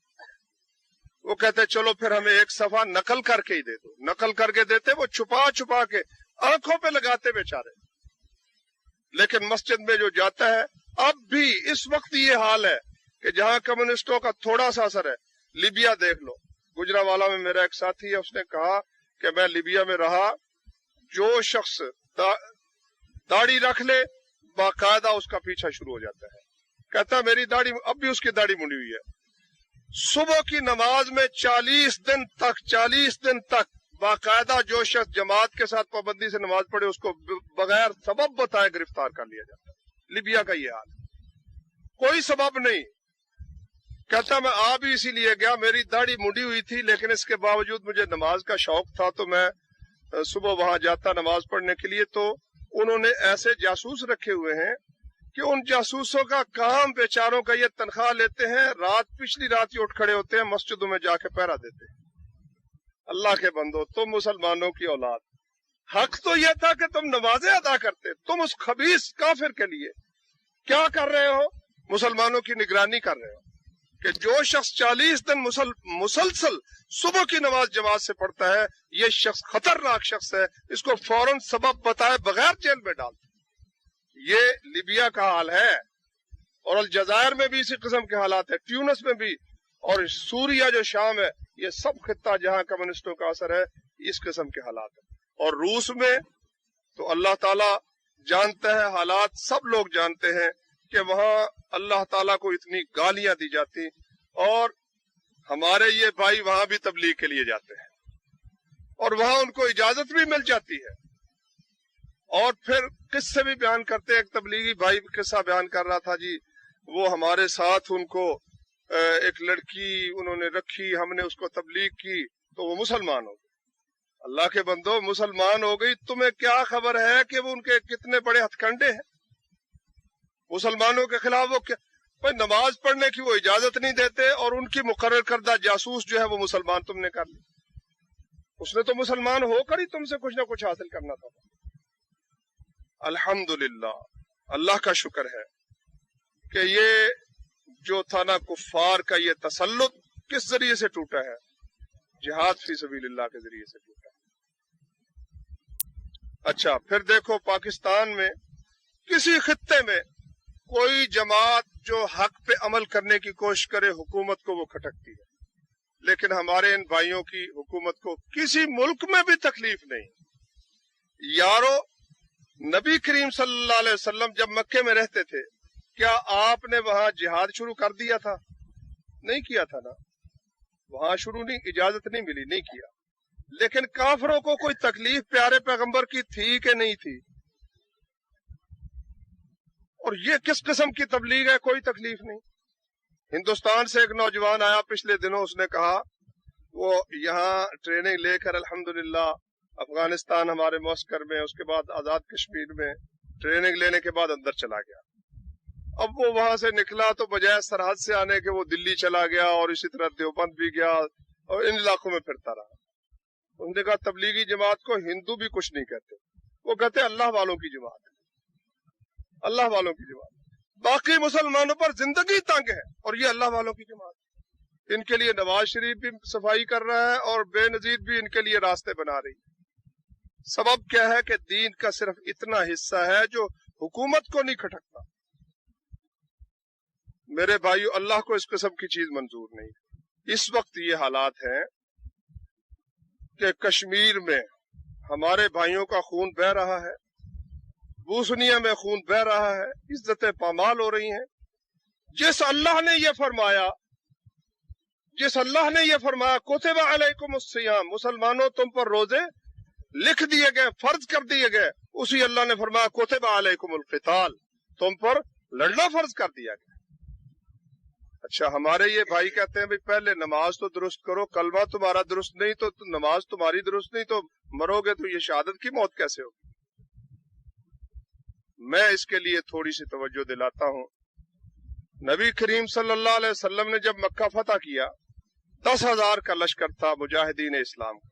وہ کہتے چلو پھر ہمیں ایک صفحہ نقل کر کے ہی دے دو. نقل کر کے دیتے, وہ چھپا چھپا کے آنکھوں پہ لگاتے بیچارے. لیکن مسجد میں جو جاتا ہے, اب بھی اس وقت یہ حال ہے کہ جہاں کمیونسٹوں کا تھوڑا سا اثر ہے. لیبیا دیکھ لو, گجرانوالہ میں میرا ایک ساتھی ہے, اس نے کہا کہ میں لیبیا میں رہا, جو شخص داڑھی رکھ لے باقاعدہ اس کا پیچھا شروع ہو جاتا ہے. کہتا میری داڑھی, اب بھی اس کی داڑھی منڈی ہوئی ہے. صبح کی نماز میں 40 دن تک باقاعدہ جو شخص جماعت کے ساتھ پابندی سے نماز پڑھے اس کو بغیر سبب بتائے گرفتار کر لیا جاتا ہے. لیبیا کا یہ حال, کوئی سبب نہیں. کہتا میں آ بھی اسی لیے گیا, میری داڑھی منڈی ہوئی تھی, لیکن اس کے باوجود مجھے نماز کا شوق تھا تو میں صبح وہاں جاتا نماز پڑھنے کے لیے. تو انہوں نے ایسے جاسوس رکھے ہوئے ہیں کہ ان جاسوسوں کا کام بیچاروں کا یہ تنخواہ لیتے ہیں, پچھلی رات ہی اٹھ کھڑے ہوتے ہیں, مسجدوں میں جا کے پہرا دیتے ہیں. اللہ کے بندو, تم مسلمانوں کی اولاد, حق تو یہ تھا کہ تم نمازیں ادا کرتے. تم اس خبیث کافر کے لیے کیا کر رہے ہو؟ مسلمانوں کی نگرانی کر رہے ہو کہ جو شخص 40 دن مسلسل صبح کی نماز جماعت سے پڑھتا ہے, یہ شخص خطرناک شخص ہے, اس کو فوراً سبب بتائے بغیر جیل میں ڈال دیں. یہ لیبیا کا حال ہے, اور الجزائر میں بھی اسی قسم کے حالات ہیں, ٹیونس میں بھی, اور سوریا جو شام ہے, یہ سب خطہ جہاں کمیونسٹوں کا اثر ہے اس قسم کے حالات ہیں. اور روس میں تو اللہ تعالیٰ جانتا ہے, حالات سب لوگ جانتے ہیں کہ وہاں اللہ تعالیٰ کو اتنی گالیاں دی جاتی, اور ہمارے یہ بھائی وہاں بھی تبلیغ کے لیے جاتے ہیں اور وہاں ان کو اجازت بھی مل جاتی ہے. اور پھر قصے بھی بیان کرتے ہیں. ایک تبلیغی بھائی قصہ بیان کر رہا تھا جی, وہ ہمارے ساتھ ان کو ایک لڑکی انہوں نے رکھی, ہم نے اس کو تبلیغ کی تو وہ مسلمان ہو گئی. اللہ کے بندو, مسلمان ہو گئی, تمہیں کیا خبر ہے کہ وہ ان کے کتنے بڑے ہتھ کنڈے ہیں مسلمانوں کے خلاف. وہ نماز پڑھنے کی وہ اجازت نہیں دیتے, اور ان کی مقرر کردہ جاسوس جو ہے وہ مسلمان تم نے کر لی. اس نے تو مسلمان ہو کر ہی تم سے کچھ نہ کچھ حاصل کرنا تھا. الحمدللہ, اللہ کا شکر ہے کہ یہ جو تھا نا کفار کا یہ تسلط کس ذریعے سے ٹوٹا ہے؟ جہاد فی سبیل اللہ کے ذریعے سے ٹوٹا ہے. اچھا پھر دیکھو, پاکستان میں کسی خطے میں کوئی جماعت جو حق پہ عمل کرنے کی کوشش کرے, حکومت کو وہ کھٹکتی ہے. لیکن ہمارے ان بھائیوں کی حکومت کو کسی ملک میں بھی تکلیف نہیں. یارو, نبی کریم صلی اللہ علیہ وسلم جب مکے میں رہتے تھے, کیا آپ نے وہاں جہاد شروع کر دیا تھا؟ نہیں کیا تھا نا, وہاں شروع نہیں, اجازت نہیں ملی, نہیں کیا. لیکن کافروں کو کوئی تکلیف پیارے پیغمبر کی تھی کہ نہیں تھی؟ اور یہ کس قسم کی تبلیغ ہے؟ کوئی تکلیف نہیں. ہندوستان سے ایک نوجوان آیا پچھلے دنوں, اس نے کہا وہ یہاں ٹریننگ لے کر الحمدللہ افغانستان ہمارے معسکر میں, اس کے بعد آزاد کشمیر میں ٹریننگ لینے کے بعد اندر چلا گیا. اب وہ وہاں سے نکلا تو بجائے سرحد سے آنے کے وہ دلی چلا گیا, اور اسی طرح دیوبند بھی گیا, اور ان علاقوں میں پھرتا رہا. انہوں نے کہا تبلیغی جماعت کو ہندو بھی کچھ نہیں کہتے, وہ کہتے اللہ والوں کی جماعت ہے, اللہ والوں کی جماعت. باقی مسلمانوں پر زندگی تنگ ہے, اور یہ اللہ والوں کی جماعت. ان کے لیے نواز شریف بھی صفائی کر رہا ہے, اور بے نظیر بھی ان کے لیے راستے بنا رہی. سبب کیا ہے کہ دین کا صرف اتنا حصہ ہے جو حکومت کو نہیں کھٹکتا. میرے بھائیو, اللہ کو اس قسم کی چیز منظور نہیں. اس وقت یہ حالات ہیں کہ کشمیر میں ہمارے بھائیوں کا خون بہہ رہا ہے, بوسنیا میں خون بہہ رہا ہے, عزتیں پامال ہو رہی ہیں. جس اللہ نے یہ فرمایا کتب علیکم الصیام, مسلمانوں تم پر روزے لکھ دیے گئے, فرض کر دیے گئے, اسی اللہ نے فرمایا کتب علیکم القتال, تم پر لڑنا فرض کر دیا گیا. اچھا, ہمارے یہ بھائی کہتے ہیں بھائی پہلے نماز تو درست کرو, کلمہ تمہارا درست نہیں تو نماز تمہاری درست نہیں تو مرو گے تو یہ شہادت کی موت کیسے ہوگی؟ میں اس کے لیے تھوڑی سی توجہ دلاتا ہوں. نبی کریم صلی اللہ علیہ وسلم نے جب مکہ فتح کیا, 10,000 کا لشکر تھا مجاہدین اسلام کا.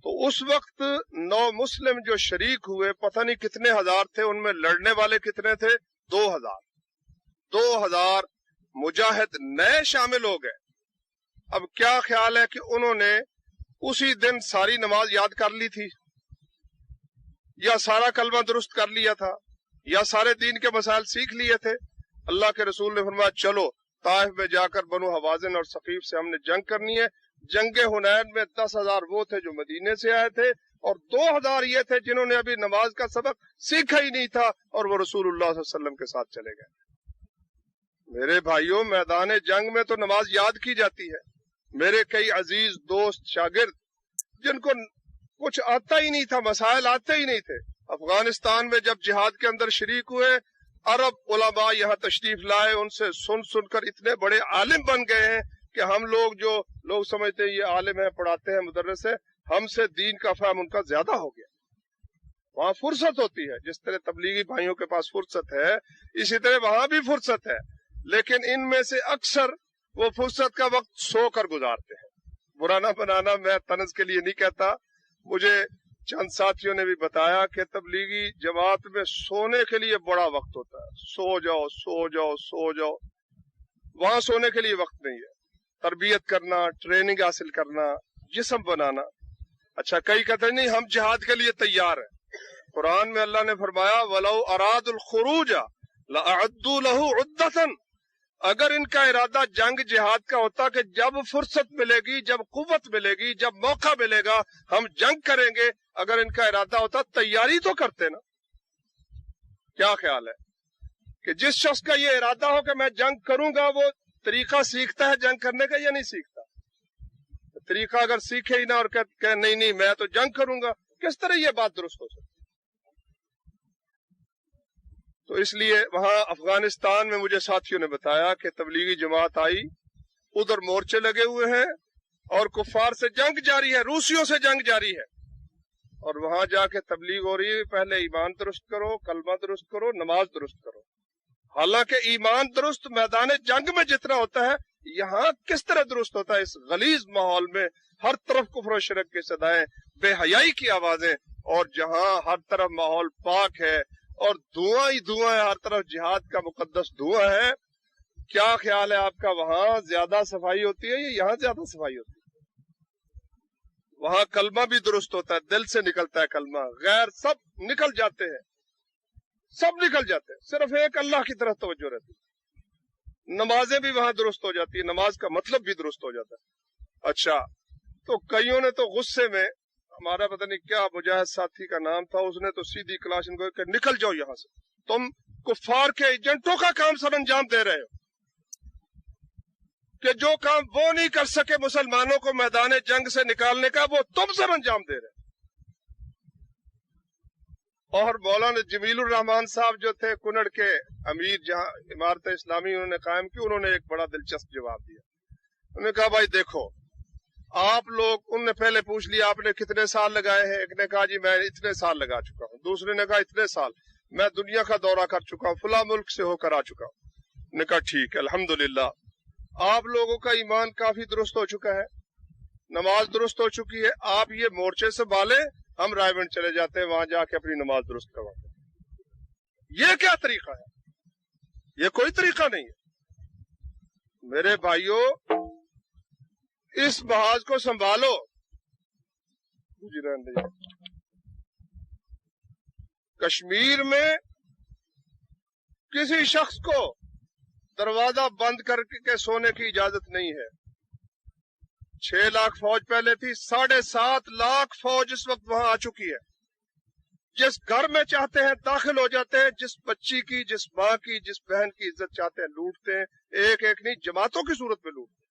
تو اس وقت 9 مسلم جو شریک ہوئے, پتہ نہیں کتنے ہزار تھے, ان میں لڑنے والے کتنے تھے؟ 2,000 مجاہد نئے شامل ہو گئے. اب کیا خیال ہے کہ انہوں نے اسی دن ساری نماز یاد کر لی تھی، یا سارا کلمہ درست کر لیا تھا، یا سارے دین کے مسائل سیکھ لیے تھے؟ اللہ کے رسول نے فرمایا چلو طائف میں جا کر بنو حوازن اور ثقیف سے ہم نے جنگ کرنی ہے۔ جنگ حنین میں 10,000 وہ تھے جو مدینے سے آئے تھے، اور 2,000 یہ تھے جنہوں نے ابھی نماز کا سبق سیکھا ہی نہیں تھا، اور وہ رسول اللہ صلی اللہ علیہ وسلم کے ساتھ چلے گئے۔ میرے بھائیوں، میدان جنگ میں تو نماز یاد کی جاتی ہے۔ میرے کئی عزیز دوست شاگرد جن کو کچھ آتا ہی نہیں تھا، مسائل آتے ہی نہیں تھے، افغانستان میں جب جہاد کے اندر شریک ہوئے، عرب علماء یہاں تشریف لائے، ان سے سن کر اتنے بڑے عالم بن گئے ہیں کہ ہم جو لوگ سمجھتے ہیں یہ عالم ہے، پڑھاتے ہیں، مدرس ہے، ہم سے دین کا فہم ان کا زیادہ ہو گیا۔ وہاں فرصت ہوتی ہے، جس طرح تبلیغی بھائیوں کے پاس فرصت ہے اسی طرح وہاں بھی فرصت ہے، لیکن ان میں سے اکثر وہ فرصت کا وقت سو کر گزارتے ہیں۔ برا نہ بنانا، میں طنز کے لیے نہیں کہتا، مجھے چند ساتھیوں نے بھی بتایا کہ تبلیغی جماعت میں سونے کے لیے بڑا وقت ہوتا ہے، سو جاؤ سو جاؤ سو جاؤ، وہاں سونے کے لیے وقت نہیں ہے۔ تربیت کرنا، ٹریننگ حاصل کرنا، جسم بنانا۔ اچھا، کئی کہتے ہیں نہیں ہم جہاد کے لیے تیار ہیں۔ قرآن میں اللہ نے فرمایا وَلَوْ أَرَادُوا الْخُرُوجَ لَأَعَدُّوا لَهُ عُدَّةً، اگر ان کا ارادہ جنگ جہاد کا ہوتا کہ جب فرصت ملے گی، جب قوت ملے گی، جب موقع ملے گا ہم جنگ کریں گے، اگر ان کا ارادہ ہوتا تیاری تو کرتے نا۔ کیا خیال ہے کہ جس شخص کا یہ ارادہ ہو کہ میں جنگ کروں گا، وہ طریقہ سیکھتا ہے جنگ کرنے کا یا نہیں سیکھتا؟ طریقہ اگر سیکھے ہی نہ اور کہ نہیں میں تو جنگ کروں گا، کس طرح یہ بات درست ہو سکتی؟ تو اس لیے وہاں افغانستان میں مجھے ساتھیوں نے بتایا کہ تبلیغی جماعت آئی، ادھر مورچے لگے ہوئے ہیں اور کفار سے جنگ جاری ہے، روسیوں سے جنگ جاری ہے، اور وہاں جا کے تبلیغ ہو رہی ہے پہلے ایمان درست کرو، کلمہ درست کرو، نماز درست کرو۔ حالانکہ ایمان درست میدان جنگ میں جتنا ہوتا ہے، یہاں کس طرح درست ہوتا ہے؟ اس غلیظ ماحول میں ہر طرف کفر و شرک کی صدائیں، بے حیائی کی آوازیں، اور جہاں ہر طرف ماحول پاک ہے اور دھواں ہی دھواں ہے، ہر طرف جہاد کا مقدس دھواں ہے، کیا خیال ہے آپ کا وہاں زیادہ صفائی ہوتی ہے یا یہاں زیادہ صفائی ہوتی ہے؟ وہاں کلمہ بھی درست ہوتا ہے، دل سے نکلتا ہے کلمہ، غیر سب نکل جاتے ہیں، سب نکل جاتے ہیں، صرف ایک اللہ کی طرف توجہ رہتی ہے۔ نمازیں بھی وہاں درست ہو جاتی ہے، نماز کا مطلب بھی درست ہو جاتا ہے۔ اچھا، تو کئیوں نے تو غصے میں، ہمارا پتہ نہیں کیا مجاہد ساتھی کا نام تھا، اس نے تو سیدھی کلاش ان کو کہ نکل جاؤ یہاں سے، تم کفار کے ایجنٹوں کا کام سر انجام دے رہے ہو، کہ جو کام وہ نہیں کر سکے مسلمانوں کو میدان جنگ سے نکالنے کا، وہ تم سر انجام دے رہے ہو۔ اور مولانا جمیل الرحمان صاحب جو تھے کنڑ کے امیر، جہاں عمارت اسلامی انہوں نے قائم کی، انہوں نے ایک بڑا دلچسپ جواب دیا۔ انہوں نے کہا بھائی دیکھو، آپ لوگ، ان نے پہلے پوچھ لیا آپ نے کتنے سال لگائے ہیں؟ ایک نے کہا جی میں اتنے سال لگا چکا ہوں، دوسرے نے کہا اتنے سال، میں دنیا کا دورہ کر چکا ہوں، فلاں ملک سے ہو کر آ چکا ہوں۔ نے کہا ٹھیک ہے، الحمدللہ آپ لوگوں کا ایمان کافی درست ہو چکا ہے، نماز درست ہو چکی ہے، آپ یہ مورچے سنبھالیں، ہم رائے بند چلے جاتے ہیں، وہاں جا کے اپنی نماز درست کرواتے ہیں۔ یہ کیا طریقہ ہے؟ یہ کوئی طریقہ نہیں ہے۔ میرے بھائیوں، اس محاذ کو سنبھالو۔ کشمیر میں کسی شخص کو دروازہ بند کر کے سونے کی اجازت نہیں ہے۔ 6 لاکھ فوج پہلے تھی، 7.5 لاکھ فوج اس وقت وہاں آ چکی ہے۔ جس گھر میں چاہتے ہیں داخل ہو جاتے ہیں، جس بچی کی، جس ماں کی، جس بہن کی عزت چاہتے ہیں لوٹتے ہیں، ایک ایک نہیں جماعتوں کی صورت میں لوٹتے ہیں،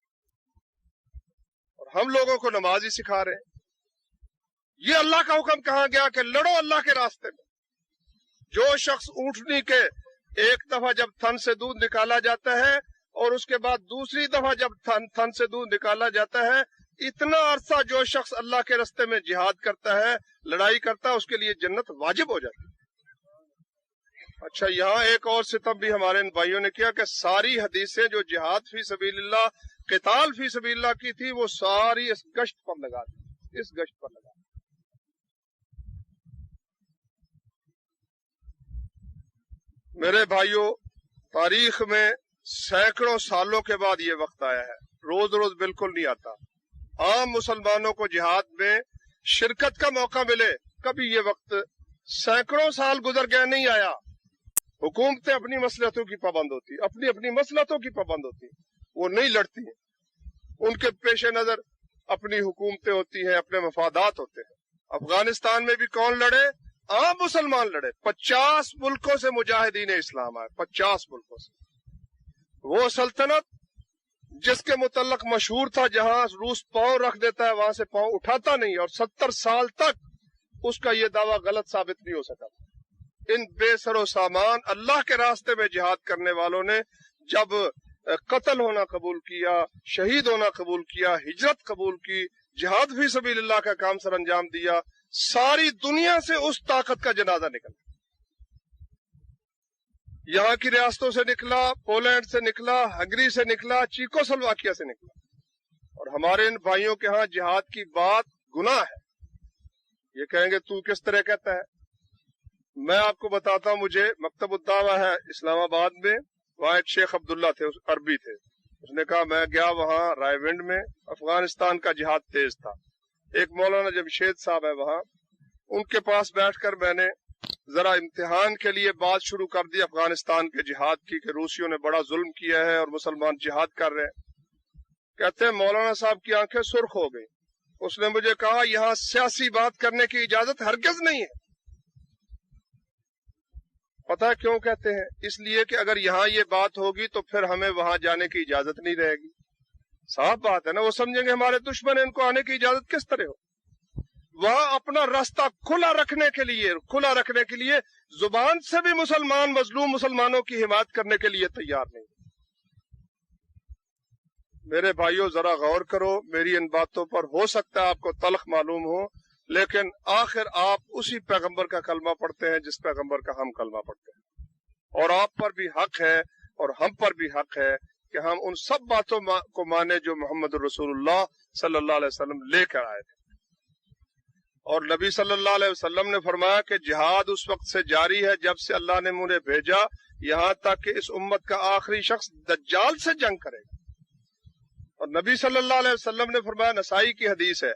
اور ہم لوگوں کو نماز ہی سکھا رہے ہیں۔ یہ اللہ کا حکم کہاں گیا کہ لڑو اللہ کے راستے میں؟ جو شخص اونٹنی کے ایک دفعہ جب تھن سے دودھ نکالا جاتا ہے اور اس کے بعد دوسری دفعہ جب تھن سے دودھ نکالا جاتا ہے، اتنا عرصہ جو شخص اللہ کے راستے میں جہاد کرتا ہے، لڑائی کرتا ہے، اس کے لیے جنت واجب ہو جاتی ہے۔ اچھا، یہاں ایک اور ستم بھی ہمارے ان بھائیوں نے کیا کہ ساری حدیثیں جو جہاد فی سبیل اللہ، قتال فی سبیل اللہ کی تھی، وہ ساری اس گشت پر لگا دی، اس گشت پر لگا دی۔ میرے بھائیوں، تاریخ میں سینکڑوں سالوں کے بعد یہ وقت آیا ہے روز روز بالکل نہیں آتا. عام مسلمانوں کو جہاد میں شرکت کا موقع ملے، کبھی یہ وقت سینکڑوں سال گزر گئے نہیں آیا. حکومتیں اپنی مصلحتوں کی پابند ہوتی، اپنی مصلحتوں کی پابند ہوتی، وہ نہیں لڑتی ہیں. ان کے پیش نظر اپنی حکومتیں ہوتی ہیں، اپنے مفادات ہوتے ہیں. افغانستان میں بھی کون لڑے؟ عام مسلمان لڑے. 50 ملکوں سے مجاہدین اسلام آئے، 50 ملکوں سے. وہ سلطنت جس کے متعلق مشہور تھا جہاں روس پاؤں رکھ دیتا ہے وہاں سے پاؤں اٹھاتا نہیں، اور 70 سال تک اس کا یہ دعویٰ غلط ثابت نہیں ہو سکا. ان بے سر و سامان اللہ کے راستے میں جہاد کرنے والوں نے جب قتل ہونا قبول کیا، شہید ہونا قبول کیا، ہجرت قبول کی، جہاد فی سبیل اللہ کا کام سر انجام دیا، ساری دنیا سے اس طاقت کا جنازہ نکلا. یہاں کی ریاستوں سے نکلا، پولینڈ سے نکلا، ہنگری سے نکلا، چیکو سلواکیہ سے نکلا. اور ہمارے ان بھائیوں کے ہاں جہاد کی بات گناہ ہے. یہ کہیں گے تو کس طرح کہتا ہے؟ میں آپ کو بتاتا ہوں. مجھے مکتب الدعوہ ہے اسلام آباد میں، وہاں ایک شیخ عبداللہ تھے، عربی تھے. اس نے کہا میں گیا وہاں رائے ونڈ میں، افغانستان کا جہاد تیز تھا. ایک مولانا جمشید صاحب ہے وہاں، ان کے پاس بیٹھ کر میں نے ذرا امتحان کے لیے بات شروع کر دی افغانستان کے جہاد کی کہ روسیوں نے بڑا ظلم کیا ہے اور مسلمان جہاد کر رہے ہیں. کہتے ہیں مولانا صاحب کی آنکھیں سرخ ہو گئی. اس نے مجھے کہا یہاں سیاسی بات کرنے کی اجازت ہرگز نہیں ہے. پتہ ہے کیوں کہتے ہیں؟ اس لیے کہ اگر یہاں یہ بات ہوگی تو پھر ہمیں وہاں جانے کی اجازت نہیں رہے گی. صاف بات ہے نا، وہ سمجھیں گے ہمارے دشمن ہیں، ان کو آنے کی اجازت کس طرح ہو. وہاں اپنا راستہ کھلا رکھنے کے لیے زبان سے بھی مسلمان مظلوم مسلمانوں کی حمایت کرنے کے لیے تیار نہیں. میرے بھائیوں ذرا غور کرو میری ان باتوں پر. ہو سکتا ہے آپ کو تلخ معلوم ہو، لیکن آخر آپ اسی پیغمبر کا کلمہ پڑھتے ہیں جس پیغمبر کا ہم کلمہ پڑھتے ہیں. اور آپ پر بھی حق ہے اور ہم پر بھی حق ہے کہ ہم ان سب باتوں کو مانیں جو محمد رسول اللہ صلی اللہ علیہ وسلم لے کر آئے تھے. اور نبی صلی اللہ علیہ وسلم نے فرمایا کہ جہاد اس وقت سے جاری ہے جب سے اللہ نے مجھے بھیجا، یہاں تک کہ اس امت کا آخری شخص دجال سے جنگ کرے گا. اور نبی صلی اللہ علیہ وسلم نے فرمایا، نسائی کی حدیث ہے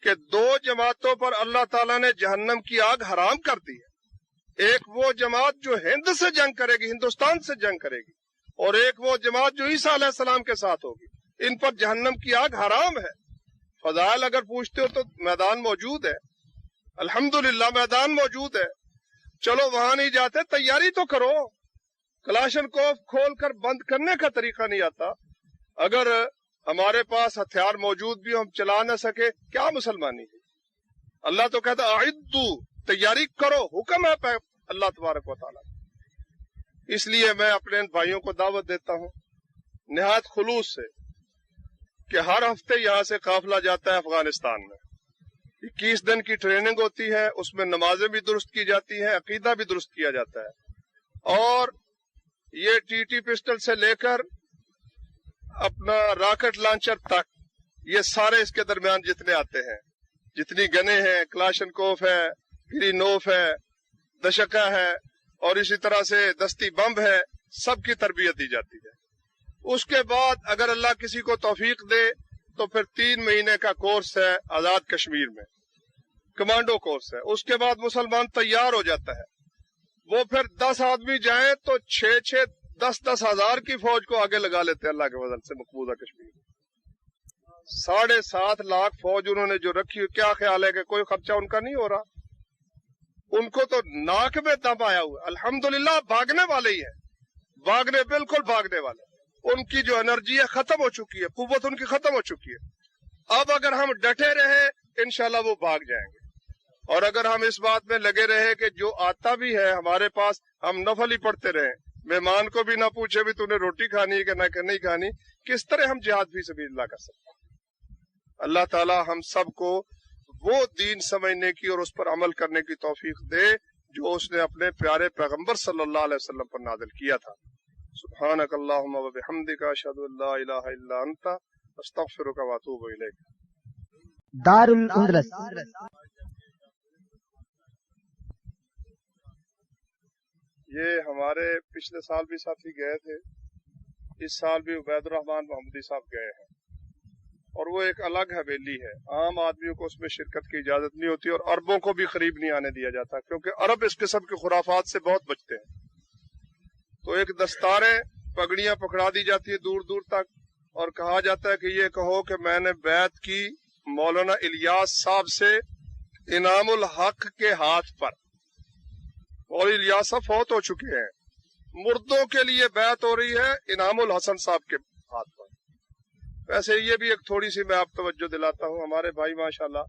کہ 2 جماعتوں پر اللہ تعالیٰ نے جہنم کی آگ حرام کر دی ہے. ایک وہ جماعت جو ہند سے جنگ کرے گی، ہندوستان سے جنگ کرے گی، اور ایک وہ جماعت جو عیسیٰ علیہ السلام کے ساتھ ہوگی. ان پر جہنم کی آگ حرام ہے. فضائل اگر پوچھتے ہو تو میدان موجود ہے، الحمدللہ میدان موجود ہے. چلو وہاں نہیں جاتے، تیاری تو کرو. کلاشن کوف کھول کر بند کرنے کا طریقہ نہیں آتا. اگر ہمارے پاس ہتھیار موجود بھی ہم چلا نہ سکے، کیا مسلمانی ہے؟ اللہ تو کہتا اعدو، تیاری کرو، حکم ہے اللہ تبارک و تعالیٰ. اس لیے میں اپنے ان بھائیوں کو دعوت دیتا ہوں نہایت خلوص سے کہ ہر ہفتے یہاں سے قافلہ جاتا ہے افغانستان میں. 21 دن کی ٹریننگ ہوتی ہے، اس میں نمازیں بھی درست کی جاتی ہیں، عقیدہ بھی درست کیا جاتا ہے. اور یہ ٹی ٹی پسٹل سے لے کر اپنا راکٹ لانچر تک، یہ سارے اس کے درمیان جتنے آتے ہیں، جتنی گنے ہیں، کلاشن کوف ہے، گری نوف ہے، دشکا ہے، اور اسی طرح سے دستی بمب ہے، سب کی تربیت دی جاتی ہے. اس کے بعد اگر اللہ کسی کو توفیق دے تو پھر 3 مہینے کا کورس ہے آزاد کشمیر میں، کمانڈو کورس ہے. اس کے بعد مسلمان تیار ہو جاتا ہے. وہ پھر 10 آدمی جائیں تو 6-6 10-10 ہزار کی فوج کو آگے لگا لیتے ہیں اللہ کے فضل سے مقبوضہ کشمیر میں. 7.5 لاکھ فوج انہوں نے جو رکھی. کیا خیال ہے کہ کوئی خرچہ ان کا نہیں ہو رہا؟ ان کو تو ناک میں دم آیا ہوا. الحمدللہ بھاگنے والے ہی ہیں، بالکل بھاگنے والے. ان کی جو انرجی ہے ختم ہو چکی ہے، قوت ان کی ختم ہو چکی ہے. اب اگر ہم ڈٹے رہے انشاءاللہ وہ بھاگ جائیں گے. اور اگر ہم اس بات میں لگے رہے کہ جو آتا بھی ہے ہمارے پاس ہم نفل ہی پڑھتے رہیں، مہمان کو بھی نہ پوچھے بھی تو نے روٹی کھانی ہے کہ نہیں کھانی، کس طرح ہم جہاد فی سبیل اللہ کر سکتے ہیں؟ اللہ تعالی ہم سب کو وہ دین سمجھنے کی اور اس پر عمل کرنے کی توفیق دے جو اس نے اپنے پیارے پیغمبر صلی اللہ علیہ وسلم پر نازل کیا تھا. سبحانک اللہم و بحمدک، اشہد ان لا الہ الا انت، استغفرک و اتوب الیک. دار الاندلس. یہ ہمارے پچھلے سال بھی ساتھی گئے تھے، اس سال بھی عبید الرحمان محمدی صاحب گئے ہیں. اور وہ ایک الگ حویلی ہے، عام آدمیوں کو اس میں شرکت کی اجازت نہیں ہوتی، اور عربوں کو بھی قریب نہیں آنے دیا جاتا، کیونکہ عرب اس قسم کے خرافات سے بہت بچتے ہیں۔ تو ایک دستاریں پگڑیاں پکڑا دی جاتی ہے دور دور تک، اور کہا جاتا ہے کہ یہ کہو کہ میں نے بیعت کی مولانا الیاس صاحب سے انعام الحق کے ہاتھ پر۔ مولوی الیاس صاحب فوت ہو چکے ہیں، مردوں کے لیے بیعت ہو رہی ہے انعام الحسن صاحب کے ہاتھ پر۔ ویسے یہ بھی ایک تھوڑی سی میں آپ توجہ دلاتا ہوں، ہمارے بھائی ماشاءاللہ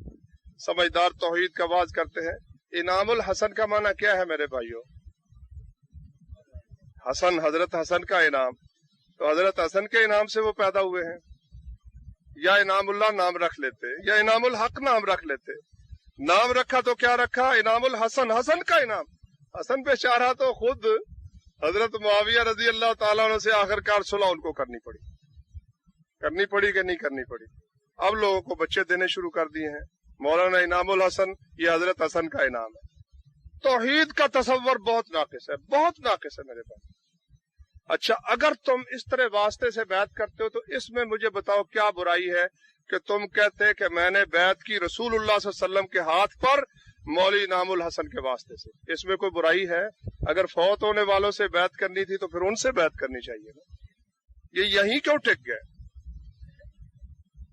سمجھدار توحید کا واز کرتے ہیں۔ انعام الحسن کا معنی کیا ہے میرے بھائیوں؟ حسن، حضرت حسن کا انعام، تو حضرت حسن کے انعام سے وہ پیدا ہوئے ہیں، یا انعام اللہ نام رکھ لیتے، یا انعام الحق نام رکھ لیتے۔ نام رکھا تو کیا رکھا؟ انعام الحسن، حسن کا انعام۔ حسن پہ چارہ تو خود حضرت معاویہ رضی اللہ تعالیٰ عنہ سے آخر کار صلح ان کو کرنی پڑی کہ نہیں کرنی پڑی؟ اب لوگوں کو بچے دینے شروع کر دیے ہیں۔ مولانا انعام الحسن یہ حضرت حسن کا انعام ہے۔ توحید کا تصور بہت ناقص ہے، بہت ناقص ہے میرے پاس۔ اچھا، اگر تم اس طرح واسطے سے بیعت کرتے ہو تو اس میں مجھے بتاؤ کیا برائی ہے کہ تم کہتے کہ میں نے بیعت کی رسول اللہ صلی اللہ علیہ وسلم کے ہاتھ پر مولوی انعام الحسن کے واسطے سے؟ اس میں کوئی برائی ہے؟ اگر فوت ہونے والوں سے بیعت کرنی تھی تو پھر ان سے بیعت کرنی چاہیے نا، یہ یہیں کیوں ٹک گئے؟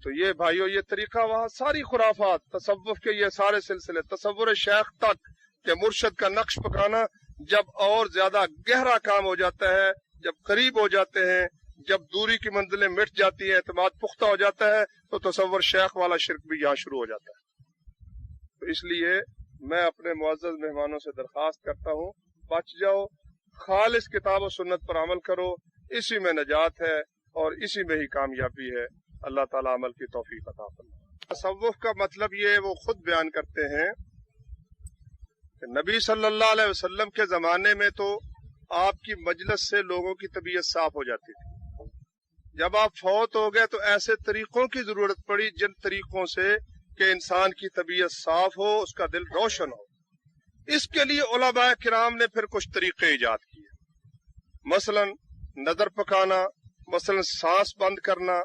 تو یہ بھائیو، یہ طریقہ وہاں ساری خرافات، تصوف کے یہ سارے سلسلے، تصور شیخ تک کہ مرشد کا نقش پکانا جب اور زیادہ گہرا کام ہو جاتا ہے، جب قریب ہو جاتے ہیں، جب دوری کی منزلیں مٹ جاتی ہیں، اعتماد پختہ ہو جاتا ہے، تو تصور شیخ والا شرک بھی یہاں شروع ہو جاتا ہے۔ تو اس لیے میں اپنے معزز مہمانوں سے درخواست کرتا ہوں، بچ جاؤ، خالص کتاب و سنت پر عمل کرو، اسی میں نجات ہے اور اسی میں ہی کامیابی ہے۔ اللہ تعالیٰ عمل کی توفیق عطا فرمائے۔ تصوف کا مطلب یہ وہ خود بیان کرتے ہیں کہ نبی صلی اللہ علیہ وسلم کے زمانے میں تو آپ کی مجلس سے لوگوں کی طبیعت صاف ہو جاتی تھی، جب آپ فوت ہو گئے تو ایسے طریقوں کی ضرورت پڑی جن طریقوں سے کہ انسان کی طبیعت صاف ہو، اس کا دل روشن ہو۔ اس کے لیے علماء کرام نے پھر کچھ طریقے ایجاد کیے، مثلا نظر پکانا، مثلا سانس بند کرنا،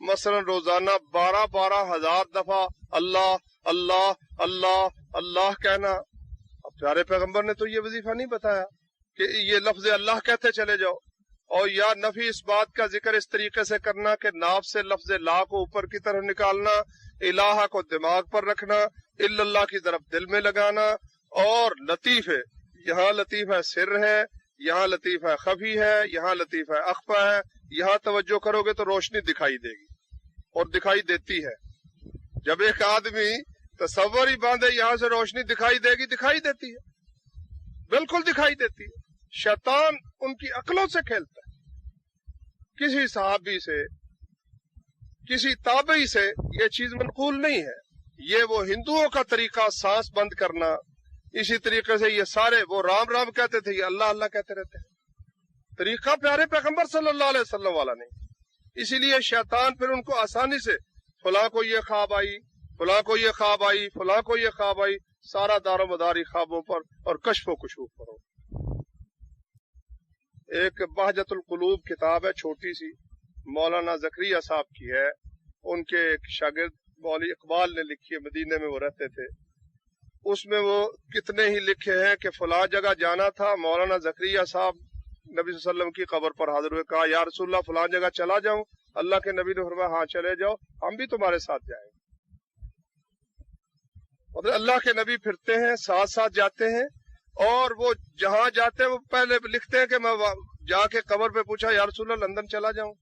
مثلا روزانہ 12,000 دفعہ اللہ اللہ اللہ اللہ کہنا۔ اب پیارے پیغمبر نے تو یہ وظیفہ نہیں بتایا کہ یہ لفظ اللہ کہتے چلے جاؤ، اور یا نفی اس بات کا ذکر اس طریقے سے کرنا کہ ناف سے لفظ لا کو اوپر کی طرف نکالنا، الہ کو دماغ پر رکھنا، الا اللہ کی طرف دل میں لگانا، اور لطیفے، یہاں لطیفہ سر ہے، یہاں لطیفہ خفی ہے، یہاں لطیفہ اخفا ہے، یہاں توجہ کرو گے تو روشنی دکھائی دے گی، اور دکھائی دیتی ہے۔ جب ایک آدمی تصور ہی باندھے یہاں سے روشنی دکھائی دے گی، دکھائی دیتی ہے، بالکل دکھائی دیتی ہے۔ شیطان ان کی عقلوں سے کھیلتا ہے۔ کسی صحابی سے، کسی تابعی سے یہ چیز منقول نہیں ہے۔ یہ وہ ہندوؤں کا طریقہ سانس بند کرنا، اسی طریقے سے یہ سارے وہ رام رام کہتے تھے، یہ اللہ اللہ کہتے رہتے ہیں۔ طریقہ پیارے پیغمبر صلی اللہ علیہ وسلم والا نہیں۔ اسی لیے شیطان پھر ان کو آسانی سے فلاں کو یہ خواب آئی، فلاں کو یہ خواب آئی، فلاں کو یہ خواب آئی، سارا دار و مداری خوابوں پر اور کشف و کشوف پر ہو۔ ایک بہجت القلوب کتاب ہے چھوٹی سی، مولانا زکریا صاحب کی ہے، ان کے ایک شاگرد مولوی اقبال نے لکھی ہے، مدینے میں وہ رہتے تھے۔ اس میں وہ کتنے ہی لکھے ہیں کہ فلاں جگہ جانا تھا، مولانا زکریا صاحب نبی صلی اللہ علیہ وسلم کی قبر پر حاضر ہوئے، کہا یا رسول اللہ فلاں جگہ چلا جاؤں؟ اللہ کے نبی نے فرمایا ہاں چلے جاؤ، ہم بھی تمہارے ساتھ جائیں گے۔ مطلب اللہ کے نبی پھرتے ہیں، ساتھ ساتھ جاتے ہیں، اور وہ جہاں جاتے ہیں وہ پہلے لکھتے ہیں کہ میں جا کے قبر پہ پوچھا یا رسول اللہ لندن چلا جاؤں،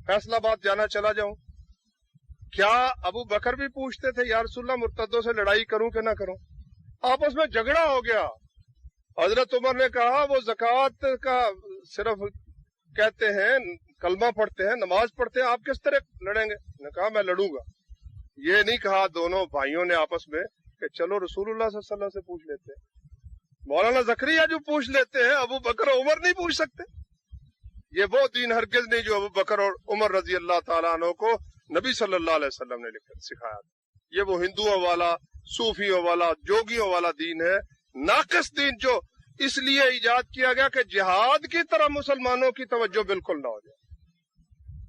فیصلہ آباد جانا چلا جاؤں؟ کیا ابو بکر بھی پوچھتے تھے یا رسول اللہ مرتدوں سے لڑائی کروں کہ نہ کروں؟ آپس میں جھگڑا ہو گیا۔ حضرت عمر نے کہا وہ زکوٰۃ کا صرف کہتے ہیں، کلمہ پڑھتے ہیں، نماز پڑھتے ہیں، آپ کس طرح لڑیں گے؟ نے کہا میں لڑوں گا۔ یہ نہیں کہا دونوں بھائیوں نے آپس میں کہ چلو رسول اللہ صلی اللہ علیہ وسلم سے پوچھ لیتے ہیں۔ مولانا زکریا جو پوچھ لیتے ہیں، ابو بکر اور عمر نہیں پوچھ سکتے۔ یہ وہ دین ہرگز نہیں جو ابو بکر اور عمر رضی اللہ تعالیٰ عنہ کو نبی صلی اللہ علیہ وسلم نے سکھایا تھا۔ یہ وہ ہندوؤں والا، صوفیوں والا، جوگیوں والا دین ہے، ناقص دین، جو اس لیے ایجاد کیا گیا کہ جہاد کی طرح مسلمانوں کی توجہ بالکل نہ ہو جائے۔